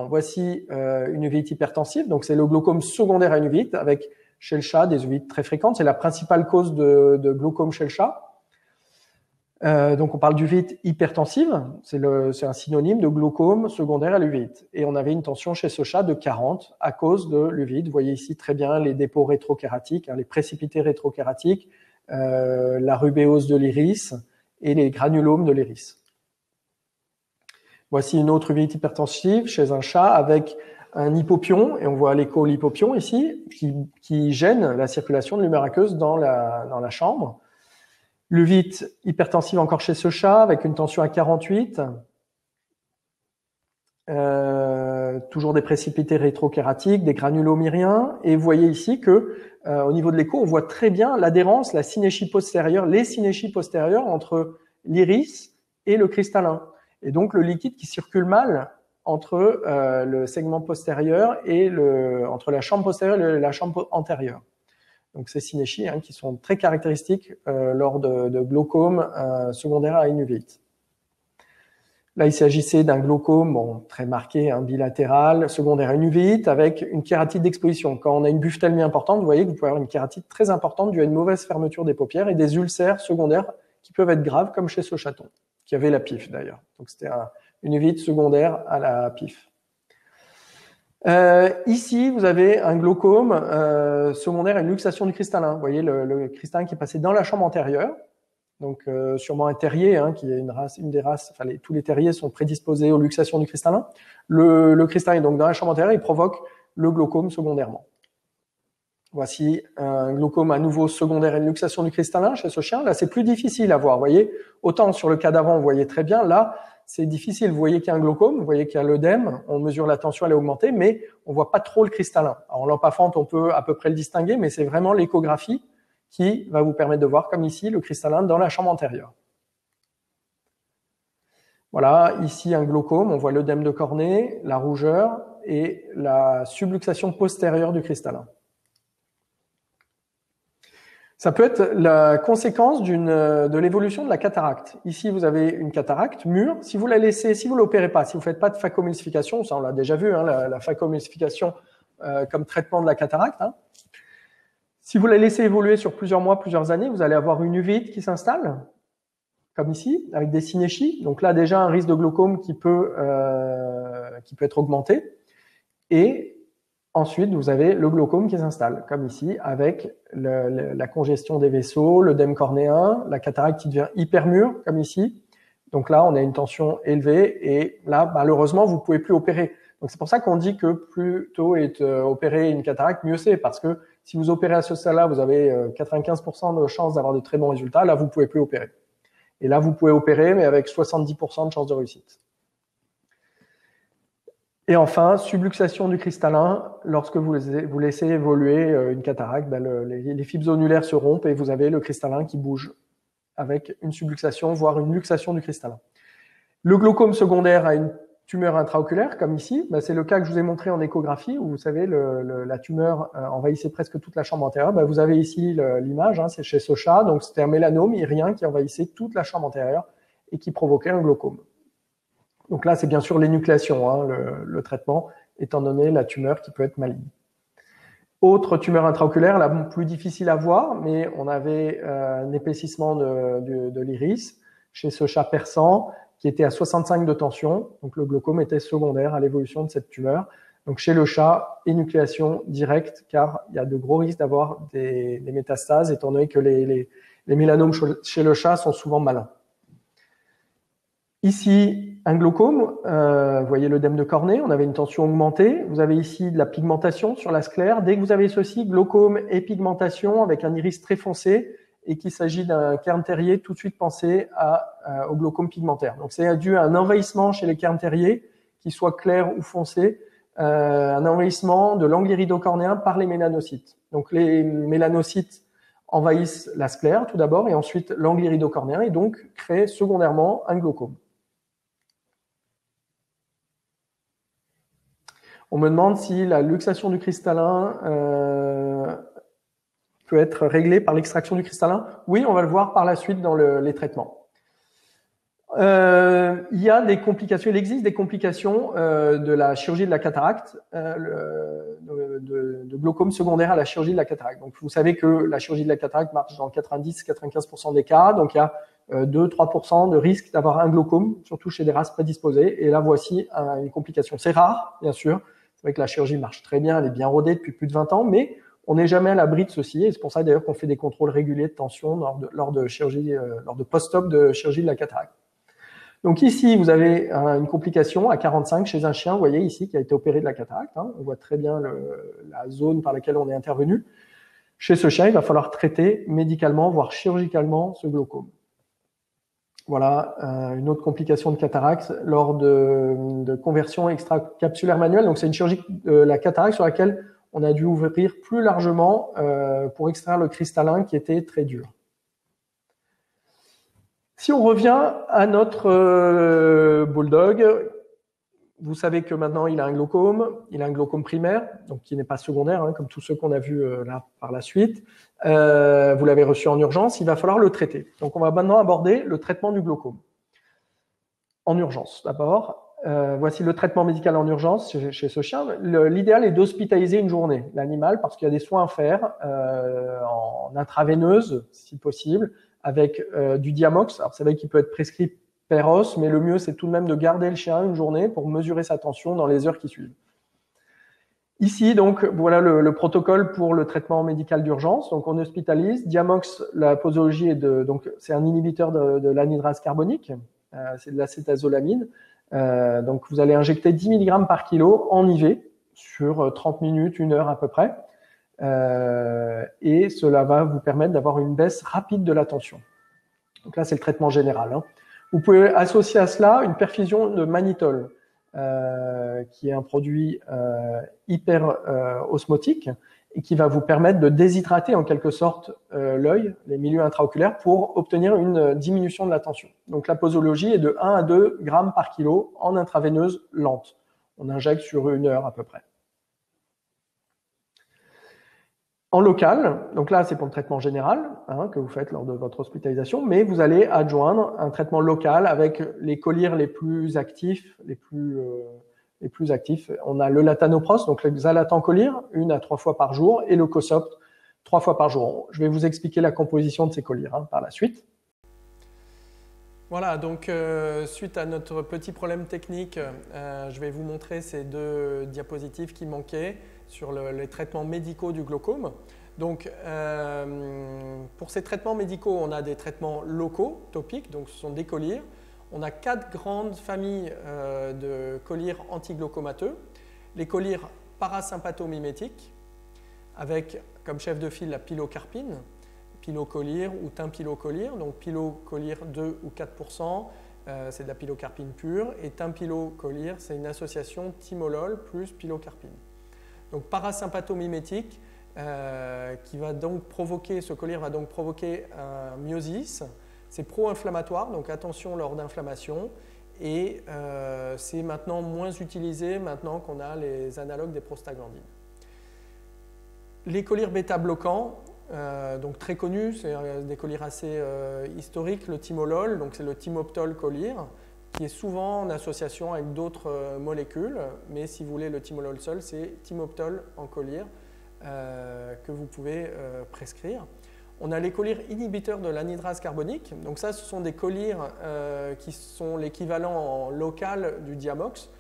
voici une uvite hypertensive, donc c'est le glaucome secondaire à une uvite, avec chez le chat des uvites très fréquentes, c'est la principale cause de glaucome chez le chat. Donc on parle d'uvite hypertensive, c'est un synonyme de glaucome secondaire à l'uvite. Et on avait une tension chez ce chat de 40 à cause de l'uvite. Vous voyez ici très bien les dépôts rétrokératiques, hein, les précipités rétrokératiques, la rubéose de l'iris, et les granulomes de l'iris. Voici une autre uvite hypertensive chez un chat avec un hypopion, et on voit l'écho-hypopion ici, qui gêne la circulation de l'humeur aqueuse dans la chambre. L'uvite hypertensive encore chez ce chat avec une tension à 48. Toujours des précipités rétrokératiques, des granulomes iriens, et vous voyez ici que au niveau de l'écho, on voit très bien l'adhérence, la synéchie postérieure, les synéchies postérieures entre l'iris et le cristallin. Et donc le liquide qui circule mal entre le segment postérieur et entre la chambre postérieure et la chambre antérieure. Donc ces synéchies qui sont très caractéristiques lors de glaucome secondaire à une uvite. Là, il s'agissait d'un glaucome très marqué, bilatéral, secondaire à une uvite, avec une kératite d'exposition. Quand on a une buphthalmie importante, vous voyez que vous pouvez avoir une kératite très importante due à une mauvaise fermeture des paupières et des ulcères secondaires qui peuvent être graves, comme chez ce chaton, qui avait la PIF d'ailleurs. Donc c'était une uvite secondaire à la PIF. Ici, vous avez un glaucome secondaire à une luxation du cristallin. Vous voyez le cristallin qui est passé dans la chambre antérieure. Donc sûrement un terrier, qui est une des races, tous les terriers sont prédisposés aux luxations du cristallin. Le cristallin est donc dans la chambre antérieure, il provoque le glaucome secondairement. Voici un glaucome à nouveau secondaire à une luxation du cristallin chez ce chien. Là, c'est plus difficile à voir, vous voyez. Autant sur le cas d'avant, vous voyez très bien. Là, c'est difficile. Vous voyez qu'il y a un glaucome, vous voyez qu'il y a l'œdème, on mesure la tension, elle est augmentée, mais on voit pas trop le cristallin. Alors, en lampe à fente, on peut à peu près le distinguer, mais c'est vraiment l'échographie qui va vous permettre de voir, comme ici, le cristallin dans la chambre antérieure. Voilà, ici un glaucome, on voit l'œdème de cornée, la rougeur et la subluxation postérieure du cristallin. Ça peut être la conséquence de l'évolution de la cataracte. Ici, vous avez une cataracte mûre. Si vous la laissez, si vous l'opérez pas, si vous faites pas de phacoemulsification, ça on l'a déjà vu, la phacoemulsification comme traitement de la cataracte. Si vous la laissez évoluer sur plusieurs mois, plusieurs années, vous allez avoir une uvite qui s'installe, comme ici, avec des synéchies. Donc là, déjà, un risque de glaucome qui peut être augmenté. Et ensuite, vous avez le glaucome qui s'installe, comme ici, avec la congestion des vaisseaux, l'œdème cornéen, la cataracte qui devient hyper mûre, comme ici. Donc là, on a une tension élevée et là, malheureusement, vous pouvez plus opérer. Donc c'est pour ça qu'on dit que plus tôt est opéré une cataracte, mieux c'est, parce que si vous opérez à ce stade-là, vous avez 95% de chances d'avoir de très bons résultats. Là, vous pouvez plus opérer. Et là, vous pouvez opérer, mais avec 70% de chances de réussite. Et enfin, subluxation du cristallin. Lorsque vous laissez évoluer une cataracte, les fibres zonulaires se rompent et vous avez le cristallin qui bouge avec une subluxation, voire une luxation du cristallin. Le glaucome secondaire a une tumeur intraoculaire, comme ici, c'est le cas que je vous ai montré en échographie, où vous savez, la tumeur envahissait presque toute la chambre antérieure. Vous avez ici l'image, c'est chez ce chat, donc c'était un mélanome irien qui envahissait toute la chambre antérieure et qui provoquait un glaucome. Donc là, c'est bien sûr l'énucléation, le traitement, étant donné la tumeur qui peut être maligne. Autre tumeur intraoculaire, là, plus difficile à voir, mais on avait un épaississement de l'iris chez ce chat persan, qui était à 65 de tension, donc le glaucome était secondaire à l'évolution de cette tumeur. Donc chez le chat, énucléation directe, car il y a de gros risques d'avoir des métastases, étant donné que les mélanomes chez le chat sont souvent malins. Ici, un glaucome, vous voyez l'œdème de cornée, on avait une tension augmentée. Vous avez ici de la pigmentation sur la sclère. Dès que vous avez ceci, glaucome et pigmentation avec un iris très foncé, et qu'il s'agit d'un cairn terrier, tout de suite pensez au glaucome pigmentaire. Donc c'est dû à un envahissement chez les cairns terriers, qu'il soit clair ou foncé, un envahissement de l'angle iridocornéen par les mélanocytes. Donc les mélanocytes envahissent la sclère tout d'abord, et ensuite l'angle iridocornéen, et donc créent secondairement un glaucome. On me demande si la luxation du cristallin peut être réglée par l'extraction du cristallin. Oui, on va le voir par la suite dans les traitements. Il y a des complications, il existe des complications de la chirurgie de la cataracte, de glaucome secondaire à la chirurgie de la cataracte. Donc vous savez que la chirurgie de la cataracte marche dans 90-95% des cas, donc il y a 2-3% de risque d'avoir un glaucome, surtout chez des races prédisposées. Et là, voici une complication. C'est rare, bien sûr. C'est vrai que la chirurgie marche très bien, elle est bien rodée depuis plus de 20 ans, mais On n'est jamais à l'abri de ceci, et c'est pour ça d'ailleurs qu'on fait des contrôles réguliers de tension lors de chirurgie, lors de post-op de chirurgie de la cataracte. Donc ici, vous avez une complication à 45 chez un chien, vous voyez ici, qui a été opéré de la cataracte. Hein. On voit très bien la zone par laquelle on est intervenu. Chez ce chien, il va falloir traiter médicalement, voire chirurgicalement, ce glaucome. Voilà une autre complication de cataracte lors de conversion extracapsulaire manuelle. Donc c'est une chirurgie de la cataracte sur laquelle on a dû ouvrir plus largement pour extraire le cristallin qui était très dur. Si on revient à notre bulldog, vous savez que maintenant il a un glaucome primaire, donc qui n'est pas secondaire, hein, comme tous ceux qu'on a vus là par la suite. Vous l'avez reçu en urgence, il va falloir le traiter. Donc on va maintenant aborder le traitement du glaucome. En urgence, d'abord. Voici le traitement médical en urgence chez ce chien. L'idéal est d'hospitaliser une journée l'animal parce qu'il y a des soins à faire en intraveineuse, si possible, avec du Diamox. Alors, vous savez qu'il peut être prescrit per os, mais le mieux, c'est tout de même de garder le chien une journée pour mesurer sa tension dans les heures qui suivent. Ici, donc, voilà le protocole pour le traitement médical d'urgence. Donc, on hospitalise. Diamox, la posologie est donc, c'est un inhibiteur de l'anhydrase carbonique. C'est de l'acétazolamide. Donc, vous allez injecter 10 mg par kilo en IV sur 30 minutes, 1 heure à peu près. Et cela va vous permettre d'avoir une baisse rapide de la tension. Donc là, c'est le traitement général. Hein. Vous pouvez associer à cela une perfusion de mannitol, qui est un produit hyper osmotique et qui va vous permettre de déshydrater en quelque sorte l'œil, les milieux intraoculaires, pour obtenir une diminution de la tension. Donc la posologie est de 1 à 2 grammes par kilo en intraveineuse lente. On injecte sur 1 heure à peu près. En local, donc là c'est pour le traitement général hein, que vous faites lors de votre hospitalisation, mais vous allez adjoindre un traitement local avec les collyres les plus actifs, les plus actifs. On a le latanoprost, donc le xalatan collyre, 1 à 3 fois par jour, et le cosopt, 3 fois par jour. Je vais vous expliquer la composition de ces collyres hein, par la suite. Voilà, donc suite à notre petit problème technique, je vais vous montrer ces 2 diapositives qui manquaient sur les traitements médicaux du glaucome. Donc, pour ces traitements médicaux, on a des traitements locaux, topiques, donc ce sont des collyres. On a 4 grandes familles de collyres antiglaucomateux. Les collyres parasympathomimétiques, avec comme chef de file la pilocarpine, pilocollyre ou timpilocollyre, donc pilocollyre 2 ou 4%, c'est de la pilocarpine pure, et timpilocollyre, c'est une association timolol plus pilocarpine. Donc parasympathomimétique, qui va donc provoquer, ce collyre va donc provoquer un myosis, c'est pro-inflammatoire, donc attention lors d'inflammation, et c'est maintenant moins utilisé maintenant qu'on a les analogues des prostaglandines. Les collyres bêta-bloquants, donc très connus, c'est des collyres assez historiques, le timolol, donc c'est le timoptol collyre, qui est souvent en association avec d'autres molécules, mais si vous voulez le timolol seul, c'est timoptol en collyre que vous pouvez prescrire. On a les collyres inhibiteurs de l'anhydrase carbonique, donc ça ce sont des collyres qui sont l'équivalent en local du Diamox.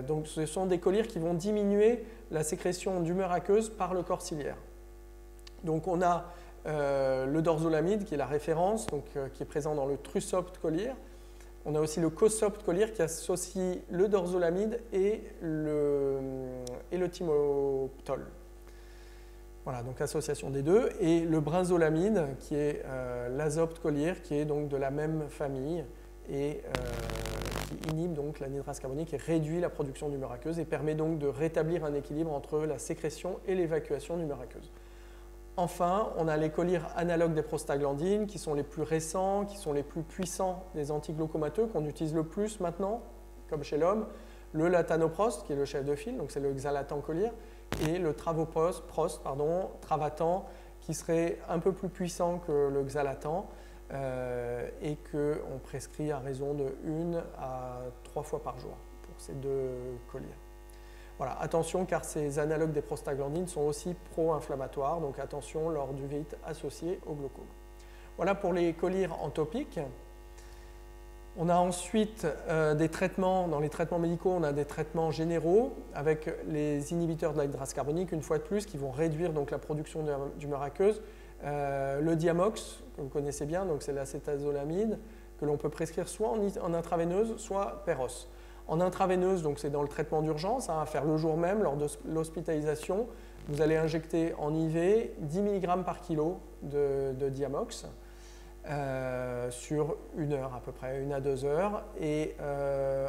Donc ce sont des collyres qui vont diminuer la sécrétion d'humeur aqueuse par le corps ciliaire. Donc on a le dorzolamide qui est la référence, donc, qui est présent dans le Trusopt collyre. On a aussi le Cosopt collyre qui associe le dorzolamide et le timoptol. Voilà, donc association des deux. Et le brinzolamide qui est l'azopt collyre qui est donc de la même famille et qui inhibe donc l'anhydrase carbonique et réduit la production d'humeur aqueuse et permet donc de rétablir un équilibre entre la sécrétion et l'évacuation d'humeur aqueuse. Enfin, on a les collyres analogues des prostaglandines qui sont les plus récents, qui sont les plus puissants des antiglaucomateux qu'on utilise le plus maintenant, comme chez l'homme. Le latanoprost, qui est le chef de file, donc c'est le xalatan collyre, et le travatan, qui serait un peu plus puissant que le xalatan et qu'on prescrit à raison de 1 à 3 fois par jour pour ces 2 collyres. Voilà, attention car ces analogues des prostaglandines sont aussi pro-inflammatoires, donc attention lors d'uveites associées au glaucome. Voilà pour les collyres entopiques. On a ensuite des traitements, dans les traitements médicaux, on a des traitements généraux avec les inhibiteurs de l'anhydrase carbonique, une fois de plus, qui vont réduire donc, la production d'humeur aqueuse. Le Diamox, que vous connaissez bien, donc c'est l'acétazolamide, que l'on peut prescrire soit en intraveineuse, soit Péros. En intraveineuse, donc c'est dans le traitement d'urgence, à faire le jour même, lors de l'hospitalisation, vous allez injecter en IV 10 mg par kilo de Diamox. Sur 1 heure à peu près, 1 à 2 heures, et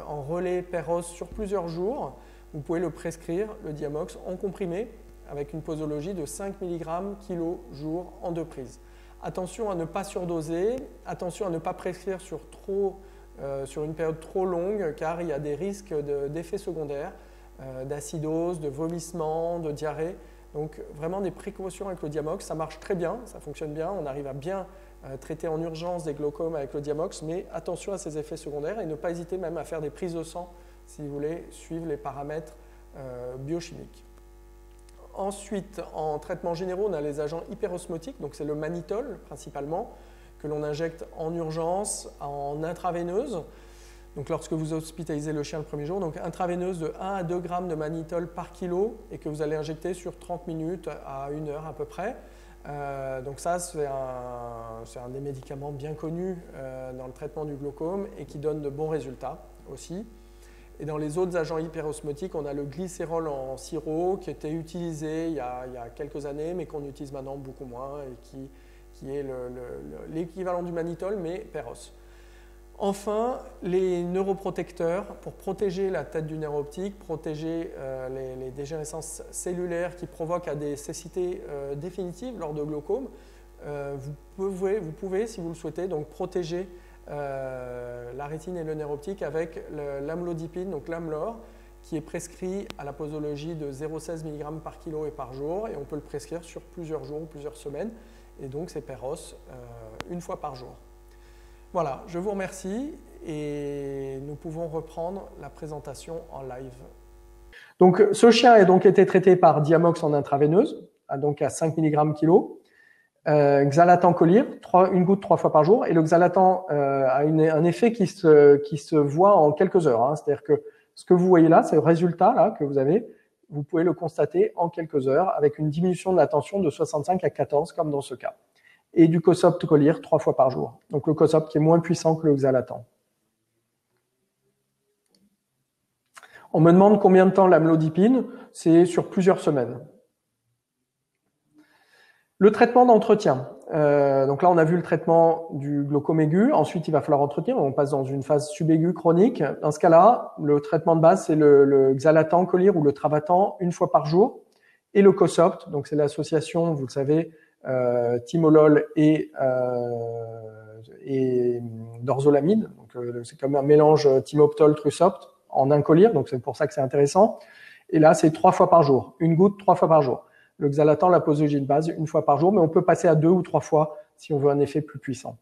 en relais Péros sur plusieurs jours, vous pouvez le prescrire, le Diamox, en comprimé, avec une posologie de 5 mg kilo jour en 2 prises. Attention à ne pas surdoser, attention à ne pas prescrire sur une période trop longue, car il y a des risques d'effets secondaires, d'acidose, de vomissement, de diarrhée. Donc vraiment des précautions avec le Diamox, ça marche très bien, ça fonctionne bien, on arrive à bien traiter en urgence des glaucomes avec le Diamox, mais attention à ces effets secondaires et ne pas hésiter même à faire des prises de sang si vous voulez suivre les paramètres biochimiques. Ensuite, en traitement généraux, on a les agents hyperosmotiques, donc c'est le mannitol principalement, que l'on injecte en urgence, en intraveineuse. Donc lorsque vous hospitalisez le chien le premier jour, donc intraveineuse de 1 à 2 grammes de mannitol par kilo et que vous allez injecter sur 30 minutes à 1 heure à peu près. Donc ça, c'est un des médicaments bien connus dans le traitement du glaucome et qui donne de bons résultats aussi. Et dans les autres agents hyperosmotiques, on a le glycérol en sirop qui était utilisé il y a quelques années, mais qu'on utilise maintenant beaucoup moins et qui est l'équivalent du mannitol, mais Péros. Enfin, les neuroprotecteurs pour protéger la tête du nerf optique, protéger les dégénérescences cellulaires qui provoquent à des cécités définitives lors de glaucome. Vous pouvez, si vous le souhaitez, donc protéger la rétine et le nerf optique avec l'amlodipine, donc l'Amlor, qui est prescrit à la posologie de 0,16 mg par kilo et par jour, et on peut le prescrire sur plusieurs jours ou plusieurs semaines, et donc c'est Péros une fois par jour. Voilà, je vous remercie et nous pouvons reprendre la présentation en live. Donc, ce chien a donc été traité par Diamox en intraveineuse, donc à 5 mg kilo. Xalatan Colire, une goutte 3 fois par jour. Et le Xalatan a un effet qui se voit en quelques heures. Hein. C'est-à-dire que ce que vous voyez là, c'est le résultat là, que vous avez. Vous pouvez le constater en quelques heures avec une diminution de la tension de 65 à 14, comme dans ce cas. Et du Cosopt Colire 3 fois par jour. Donc le Cosopt qui est moins puissant que le Xalatan. On me demande combien de temps l'amlodipine, c'est sur plusieurs semaines. Le traitement d'entretien. Donc là, on a vu le traitement du glaucome aigu. Ensuite, il va falloir entretenir. On passe dans une phase subaiguë chronique. Dans ce cas-là, le traitement de base, c'est le Xalatan Colire ou le Travatan une fois par jour. Et le Cosopt, donc c'est l'association, vous le savez, timolol et dorzolamide. Donc c'est comme un mélange timoptol trusopt en un collier, donc c'est pour ça que c'est intéressant. Et là, c'est 3 fois par jour, une goutte 3 fois par jour. Le Xalatan, la posologie de base, une fois par jour, mais on peut passer à 2 ou 3 fois si on veut un effet plus puissant.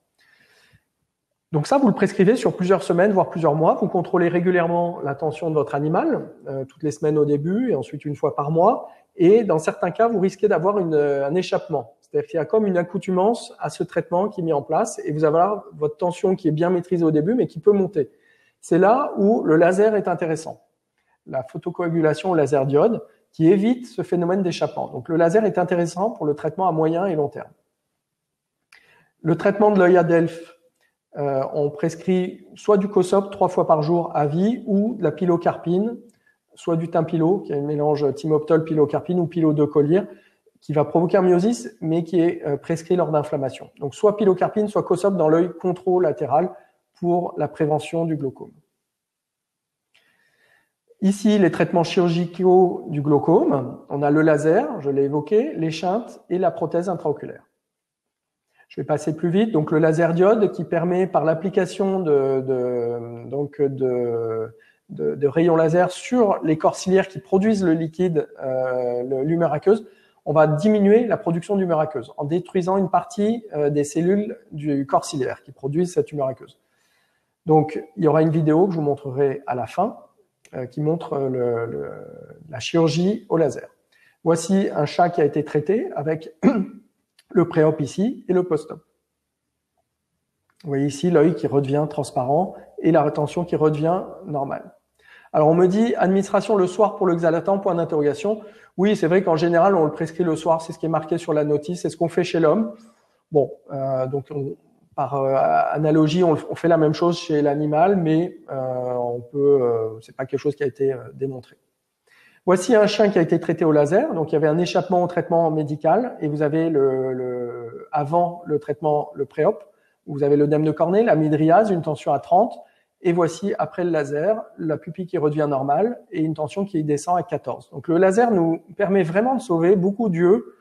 Donc ça, vous le prescrivez sur plusieurs semaines, voire plusieurs mois. Vous contrôlez régulièrement la tension de votre animal, toutes les semaines au début et ensuite une fois par mois. Et dans certains cas, vous risquez d'avoir un échappement. C'est-à-dire qu'il y a comme une accoutumance à ce traitement qui est mis en place et vous avez votre tension qui est bien maîtrisée au début, mais qui peut monter. C'est là où le laser est intéressant. La photocoagulation au laser diode qui évite ce phénomène d'échappement. Donc le laser est intéressant pour le traitement à moyen et long terme. Le traitement de l'œil à Delphes, on prescrit soit du Cosopt 3 fois par jour à vie ou de la pilocarpine, soit du Timpilo, qui est un mélange timoptol, pilocarpine ou pilo 2 collier, qui va provoquer un myosis, mais qui est prescrit lors d'inflammation. Donc soit pilocarpine, soit Cosopt dans l'œil controlatéral pour la prévention du glaucome. Ici, les traitements chirurgicaux du glaucome. On a le laser, je l'ai évoqué, l'échinte et la prothèse intraoculaire. Je vais passer plus vite. Donc le laser diode qui permet par l'application de rayons laser sur les corps ciliaires qui produisent le liquide, l'humeur aqueuse, on va diminuer la production d'humeur aqueuse en détruisant une partie des cellules du corps ciliaire qui produisent cette humeur aqueuse. Donc il y aura une vidéo que je vous montrerai à la fin qui montre la chirurgie au laser. Voici un chat qui a été traité avec le pré-op ici et le post-op. Vous voyez ici l'œil qui redevient transparent et la rétention qui redevient normale. Alors on me dit administration le soir pour le xalatan, point d'interrogation. Oui, c'est vrai qu'en général on le prescrit le soir, c'est ce qui est marqué sur la notice, c'est ce qu'on fait chez l'homme. Bon, donc par analogie, on fait la même chose chez l'animal, mais c'est pas quelque chose qui a été démontré. Voici un chien qui a été traité au laser. Donc il y avait un échappement au traitement médical et vous avez avant le traitement, le pré-op, où vous avez l'œdème de cornée, la mydriase, une tension à 30. Et voici, après le laser, la pupille qui redevient normale et une tension qui descend à 14. Donc le laser nous permet vraiment de sauver beaucoup d'yeux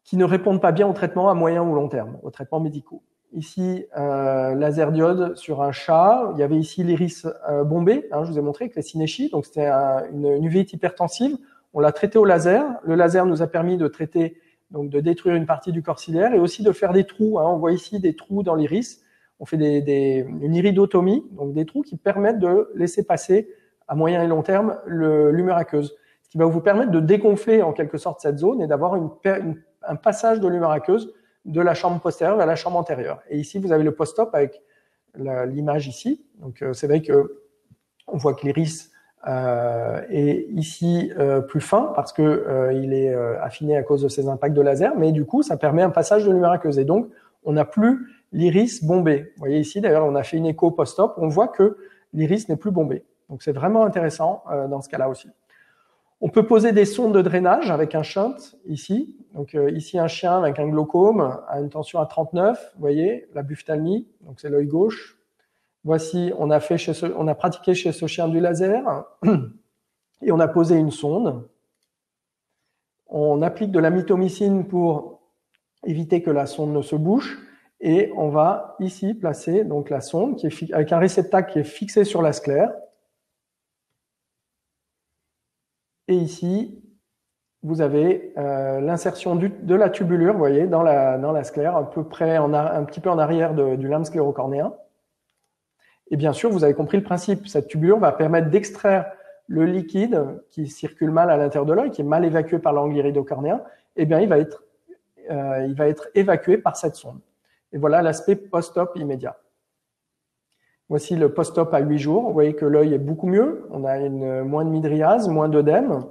qui ne répondent pas bien au traitement à moyen ou long terme, aux traitements médicaux. Ici, laser diode sur un chat. Il y avait ici l'iris bombé, je vous ai montré, avec les synéchies. Donc c'était une uvite hypertensive. On l'a traité au laser. Le laser nous a permis de traiter, donc de détruire une partie du corps ciliaire et aussi de faire des trous. On voit ici des trous dans l'iris. On fait une iridotomie, donc des trous qui permettent de laisser passer à moyen et long terme l'humeur aqueuse, ce qui va vous permettre de dégonfler en quelque sorte cette zone et d'avoir un passage de l'humeur aqueuse de la chambre postérieure vers la chambre antérieure. Et ici, vous avez le post-op avec l'image ici. Donc, c'est vrai que on voit que l'iris est ici plus fin parce que il est affiné à cause de ces impacts de laser, mais du coup, ça permet un passage de l'humeur aqueuse. Et donc, on n'a plus l'iris bombé. Vous voyez ici, d'ailleurs, on a fait une écho post-op, on voit que l'iris n'est plus bombé. Donc, c'est vraiment intéressant dans ce cas-là aussi. On peut poser des sondes de drainage avec un shunt ici. Donc ici un chien avec un glaucome à une tension à 39, vous voyez, la buphtalmie, donc c'est l'œil gauche. Voici, on a pratiqué chez ce chien du laser et on a posé une sonde. On applique de la mitomycine pour éviter que la sonde ne se bouche et on va ici placer donc la sonde qui est avec un réceptacle qui est fixé sur la sclère. Et ici, vous avez l'insertion de la tubulure, vous voyez, dans la sclère, à peu près un petit peu en arrière du limbe sclérocornéen. Et bien sûr, vous avez compris le principe. Cette tubulure va permettre d'extraire le liquide qui circule mal à l'intérieur de l'œil, qui est mal évacué par l'angle iridocornéen. Eh bien, il va être évacué par cette sonde. Et voilà l'aspect post-op immédiat. Voici le post-op à 8 jours. Vous voyez que l'œil est beaucoup mieux. On a moins de mydriase, moins d'œdème.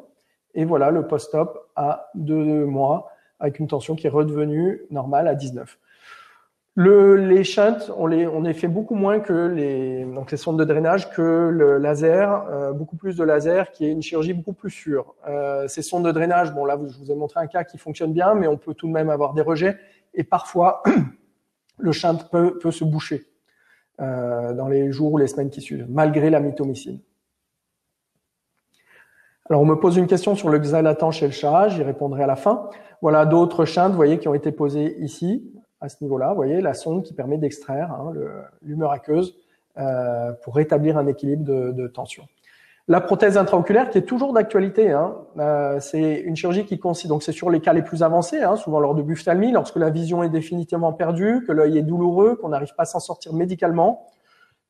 Et voilà le post-op à 2 mois avec une tension qui est redevenue normale à 19. Les shunts, on les fait beaucoup moins que les sondes de drainage, que le laser, beaucoup plus de laser, qui est une chirurgie beaucoup plus sûre. Ces sondes de drainage, bon là, je vous ai montré un cas qui fonctionne bien, mais on peut tout de même avoir des rejets. Et parfois, le shunt peut se boucher dans les jours ou les semaines qui suivent, malgré la mitomycine. Alors, on me pose une question sur le xalatan chez le chat, j'y répondrai à la fin. Voilà d'autres shunts, vous voyez, qui ont été posés ici, à ce niveau-là. Vous voyez, la sonde qui permet d'extraire l'humeur aqueuse pour rétablir un équilibre de tension. La prothèse intraoculaire qui est toujours d'actualité, c'est une chirurgie qui consiste, donc c'est sur les cas les plus avancés, souvent lors de buphtalmie, lorsque la vision est définitivement perdue, que l'œil est douloureux, qu'on n'arrive pas à s'en sortir médicalement.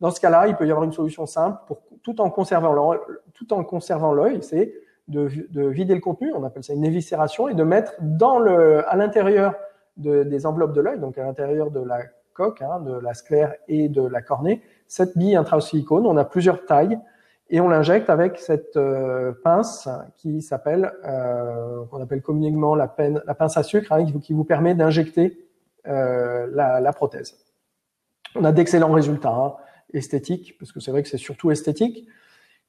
Dans ce cas-là, il peut y avoir une solution simple tout en conservant l'œil, c'est de vider le contenu, on appelle ça une éviscération, et de mettre à l'intérieur des enveloppes de l'œil, donc à l'intérieur de la coque, de la sclère et de la cornée, cette bille intrasilicone. On a plusieurs tailles et on l'injecte avec cette pince qui s'appelle, qu'on appelle communément la pince à sucre, qui vous permet d'injecter la prothèse. On a d'excellents résultats esthétiques, parce que c'est vrai que c'est surtout esthétique.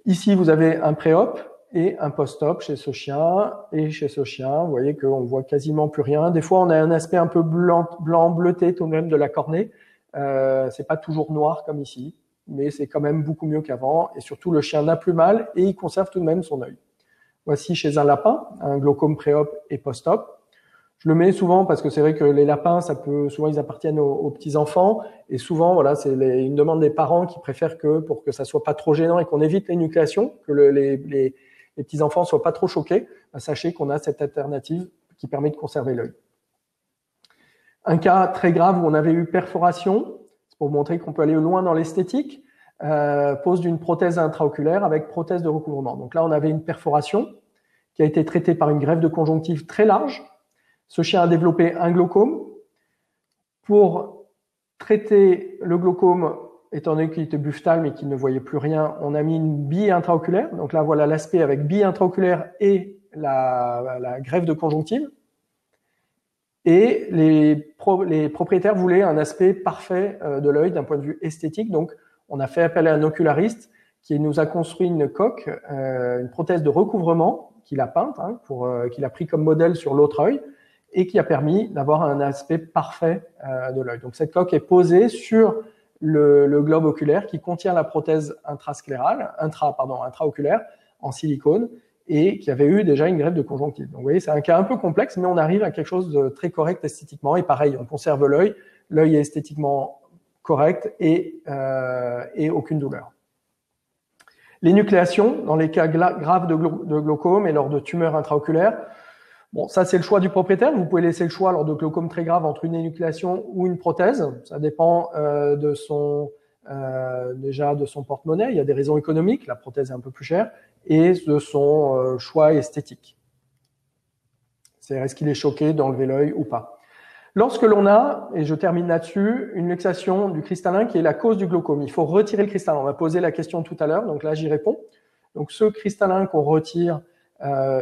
Ici, vous avez un pré-op et un post-op chez ce chien et chez ce chien. Vous voyez qu'on voit quasiment plus rien. Des fois, on a un aspect un peu blanc bleuté tout de même de la cornée. C'est pas toujours noir comme ici, mais c'est quand même beaucoup mieux qu'avant. Et surtout, le chien n'a plus mal et il conserve tout de même son œil. Voici chez un lapin, un glaucome pré-op et post-op. Je le mets souvent parce que c'est vrai que les lapins, souvent ils appartiennent aux petits enfants et souvent voilà, c'est une demande des parents qui préfèrent pour que ça soit pas trop gênant et qu'on évite l'énucléation, que les petits enfants soient pas trop choqués. Sachez qu'on a cette alternative qui permet de conserver l'œil. Un cas très grave où on avait eu perforation, c'est pour vous montrer qu'on peut aller loin dans l'esthétique, pose d'une prothèse intraoculaire avec prothèse de recouvrement. Donc là, on avait une perforation qui a été traitée par une greffe de conjonctive très large. Ce chien a développé un glaucome. Pour traiter le glaucome, étant donné qu'il était buphtal mais qu'il ne voyait plus rien, on a mis une bille intraoculaire. Donc là, voilà l'aspect avec bille intraoculaire et la greffe de conjonctive. Et les propriétaires voulaient un aspect parfait de l'œil d'un point de vue esthétique. Donc, on a fait appel à un oculariste qui nous a construit une coque, une prothèse de recouvrement qu'il a peinte, hein, qu'il a pris comme modèle sur l'autre œil, et qui a permis d'avoir un aspect parfait de l'œil. Donc, cette coque est posée sur le globe oculaire qui contient la prothèse intraoculaire en silicone et qui avait eu déjà une greffe de conjonctive. Donc, vous voyez, c'est un cas un peu complexe, mais on arrive à quelque chose de très correct esthétiquement. Et pareil, on conserve l'œil. L'œil est esthétiquement correct et aucune douleur. L'énucléation, dans les cas graves de glaucome et lors de tumeurs intraoculaires, bon, ça c'est le choix du propriétaire. Vous pouvez laisser le choix lors de glaucome très grave entre une énucléation ou une prothèse. Ça dépend déjà de son porte-monnaie. Il y a des raisons économiques, la prothèse est un peu plus chère, et de son choix esthétique. C'est-à-dire, est-ce qu'il est choqué d'enlever l'œil ou pas. Lorsque l'on a, et je termine là-dessus, une luxation du cristallin qui est la cause du glaucome, il faut retirer le cristallin. On m'a posé la question tout à l'heure, donc là j'y réponds. Donc ce cristallin qu'on retire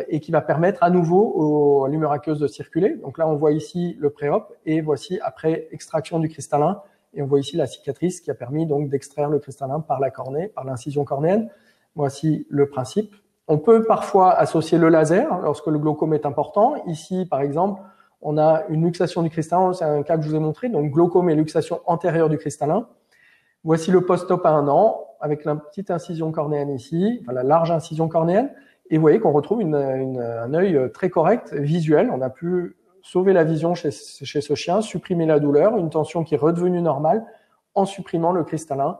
et qui va permettre à nouveau à l'humeur aqueuse de circuler. Donc là on voit ici le pré-op et voici après extraction du cristallin et on voit ici la cicatrice qui a permis donc d'extraire le cristallin par la cornée, par l'incision cornéenne. Voici le principe. On peut parfois associer le laser lorsque le glaucome est important. Ici par exemple, on a une luxation du cristallin, c'est un cas que je vous ai montré, donc glaucome et luxation antérieure du cristallin. Voici le post-op à 1 an, avec la petite incision cornéenne ici, enfin, la large incision cornéenne, et vous voyez qu'on retrouve un œil très correct, visuel. On a pu sauver la vision chez ce chien, supprimer la douleur, une tension qui est redevenue normale, en supprimant le cristallin,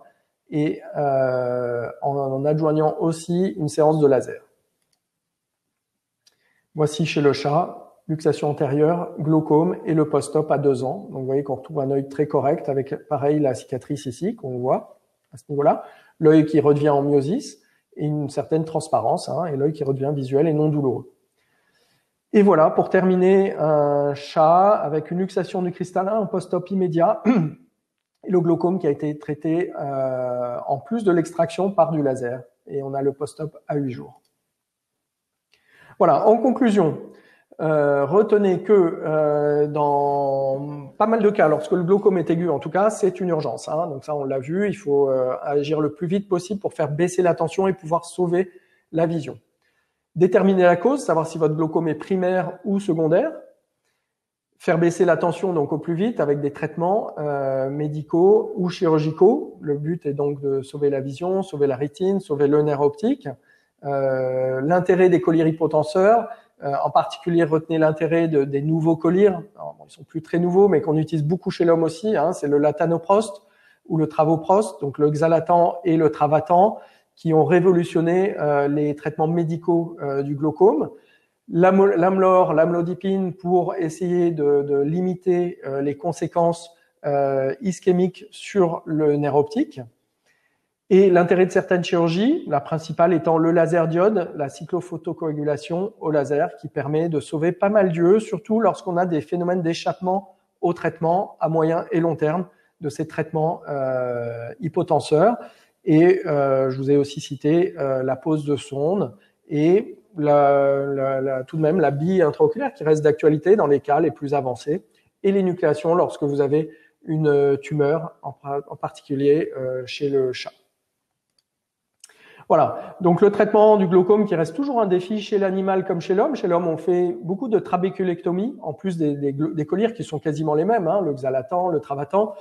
et en adjoignant aussi une séance de laser. Voici chez le chat, luxation antérieure, glaucome et le post-op à 2 ans. Donc vous voyez qu'on retrouve un œil très correct avec pareil la cicatrice ici qu'on voit à ce niveau-là, l'œil qui redevient en myosis et une certaine transparence hein, et l'œil qui redevient visuel et non douloureux. Et voilà, pour terminer, un chat avec une luxation du cristallin, un post-op immédiat et le glaucome qui a été traité en plus de l'extraction par du laser. Et on a le post-op à 8 jours. Voilà, en conclusion, retenez que dans pas mal de cas, lorsque le glaucome est aigu, en tout cas, c'est une urgence. Hein, donc ça, on l'a vu, il faut agir le plus vite possible pour faire baisser la tension et pouvoir sauver la vision. Déterminer la cause, savoir si votre glaucome est primaire ou secondaire. Faire baisser la tension donc au plus vite avec des traitements médicaux ou chirurgicaux. Le but est donc de sauver la vision, sauver la rétine, sauver le nerf optique. L'intérêt des collyres hypotenseurs, en particulier retenez l'intérêt des nouveaux collyres, alors, bon, ils sont plus très nouveaux mais qu'on utilise beaucoup chez l'homme aussi, hein, c'est le latanoprost ou le travoprost, donc le Xalatan et le Travatan qui ont révolutionné les traitements médicaux du glaucome. L'Amlor, l'amlodipine pour essayer de limiter les conséquences ischémiques sur le nerf optique. Et l'intérêt de certaines chirurgies, la principale étant le laser diode, la cyclophotocoagulation au laser, qui permet de sauver pas mal d'yeux, surtout lorsqu'on a des phénomènes d'échappement au traitement à moyen et long terme de ces traitements hypotenseurs. Et je vous ai aussi cité la pose de sonde et tout de même la bille intraoculaire qui reste d'actualité dans les cas les plus avancés et l'énucléation lorsque vous avez une tumeur, en particulier chez le chat. Voilà, donc le traitement du glaucome qui reste toujours un défi chez l'animal comme chez l'homme. Chez l'homme, on fait beaucoup de trabéculectomies, en plus des collyres qui sont quasiment les mêmes, hein, le Xalatan, le Travatan.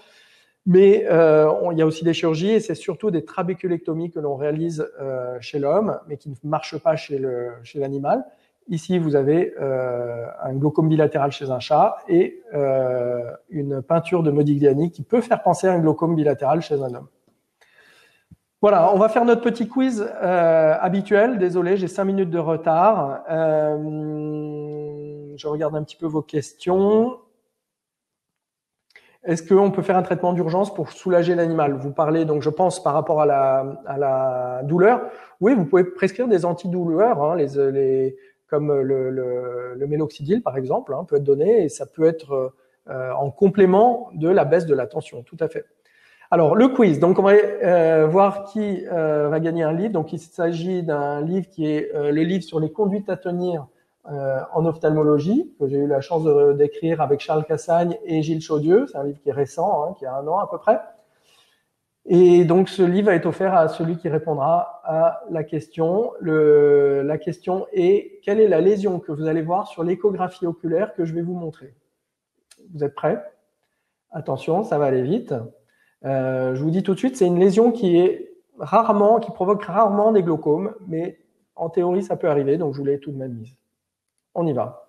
Mais il y a aussi des chirurgies et c'est surtout des trabéculectomies que l'on réalise chez l'homme, mais qui ne marchent pas chez l'animal. Ici, vous avez un glaucome bilatéral chez un chat et une peinture de Modigliani qui peut faire penser à un glaucome bilatéral chez un homme. Voilà, on va faire notre petit quiz habituel. Désolé, j'ai 5 minutes de retard. Je regarde un petit peu vos questions. Est-ce qu'on peut faire un traitement d'urgence pour soulager l'animal? Vous parlez donc, je pense, par rapport à la douleur. Oui, vous pouvez prescrire des antidouleurs, hein, comme le méloxidil, par exemple, hein, peut être donné, et ça peut être en complément de la baisse de la tension, tout à fait. Alors, le quiz. Donc, on va voir qui va gagner un livre. Donc, il s'agit d'un livre qui est le livre sur les conduites à tenir en ophtalmologie, que j'ai eu la chance d'écrire avec Charles Cassagne et Gilles Chaudieu. C'est un livre qui est récent, hein, qui a 1 an à peu près. Et donc, ce livre va être offert à celui qui répondra à la question. La question est, quelle est la lésion que vous allez voir sur l'échographie oculaire que je vais vous montrer? Vous êtes prêts? Attention, ça va aller vite. Je vous dis tout de suite, c'est une lésion qui provoque rarement des glaucomes, mais en théorie, ça peut arriver, donc je vous l'ai tout de même mise. On y va.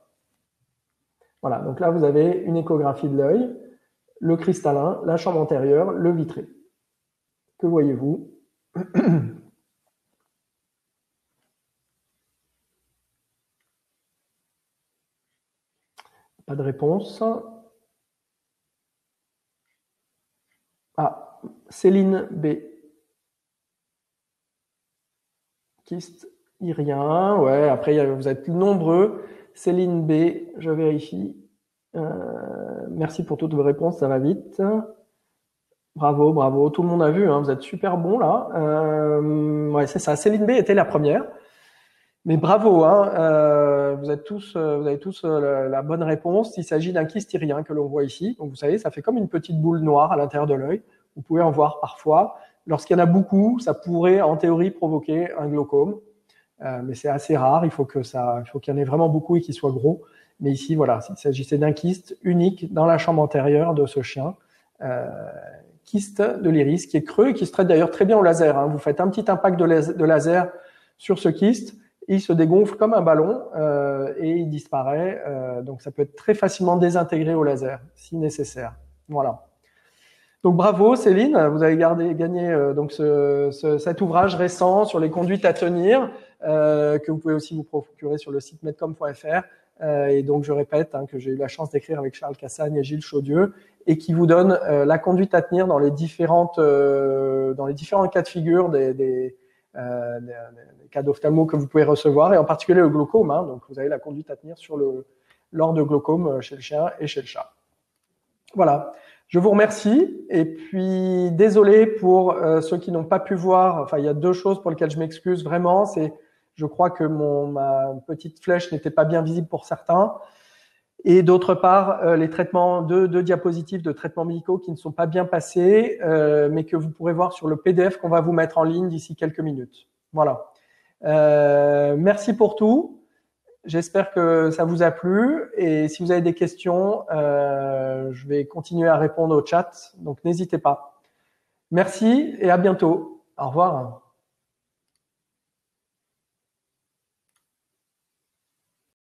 Voilà, donc là, vous avez une échographie de l'œil, le cristallin, la chambre antérieure, le vitré. Que voyez-vous? Pas de réponse. Ah, Céline B. Kyste irien. Ouais, après, vous êtes nombreux. Céline B, je vérifie. Merci pour toutes vos réponses, ça va vite. Bravo, bravo. Tout le monde a vu, hein, vous êtes super bons là. Ouais, c'est ça. Céline B était la première. Mais bravo, hein, vous avez tous la bonne réponse. Il s'agit d'un kyste irien que l'on voit ici. Donc vous savez, ça fait comme une petite boule noire à l'intérieur de l'œil. Vous pouvez en voir parfois. Lorsqu'il y en a beaucoup, ça pourrait en théorie provoquer un glaucome, mais c'est assez rare. Il faut qu'il y en ait vraiment beaucoup et qu'il soit gros. Mais ici, voilà, il s'agissait d'un kyste unique dans la chambre antérieure de ce chien. Kyste de l'iris qui est creux et qui se traite d'ailleurs très bien au laser, hein. Vous faites un petit impact de laser sur ce kyste, il se dégonfle comme un ballon et il disparaît. Donc ça peut être très facilement désintégré au laser si nécessaire. Voilà. Donc bravo Céline, vous avez gagné donc cet ouvrage récent sur les conduites à tenir que vous pouvez aussi vous procurer sur le site medcom.fr. Et donc je répète que j'ai eu la chance d'écrire avec Charles Cassagne et Gilles Chaudieu et qui vous donne la conduite à tenir dans les différents cas de figure des cas d'ophtalmo que vous pouvez recevoir et en particulier le glaucome. Hein, donc vous avez la conduite à tenir lors de glaucome chez le chien et chez le chat. Voilà. Je vous remercie et puis désolé pour ceux qui n'ont pas pu voir. Enfin, il y a 2 choses pour lesquelles je m'excuse vraiment. Je crois que ma petite flèche n'était pas bien visible pour certains. Et d'autre part, les traitements de diapositives de traitements médicaux qui ne sont pas bien passés, mais que vous pourrez voir sur le PDF qu'on va vous mettre en ligne d'ici quelques minutes. Voilà. Merci pour tout. J'espère que ça vous a plu. Et si vous avez des questions, je vais continuer à répondre au chat. Donc, n'hésitez pas. Merci et à bientôt. Au revoir.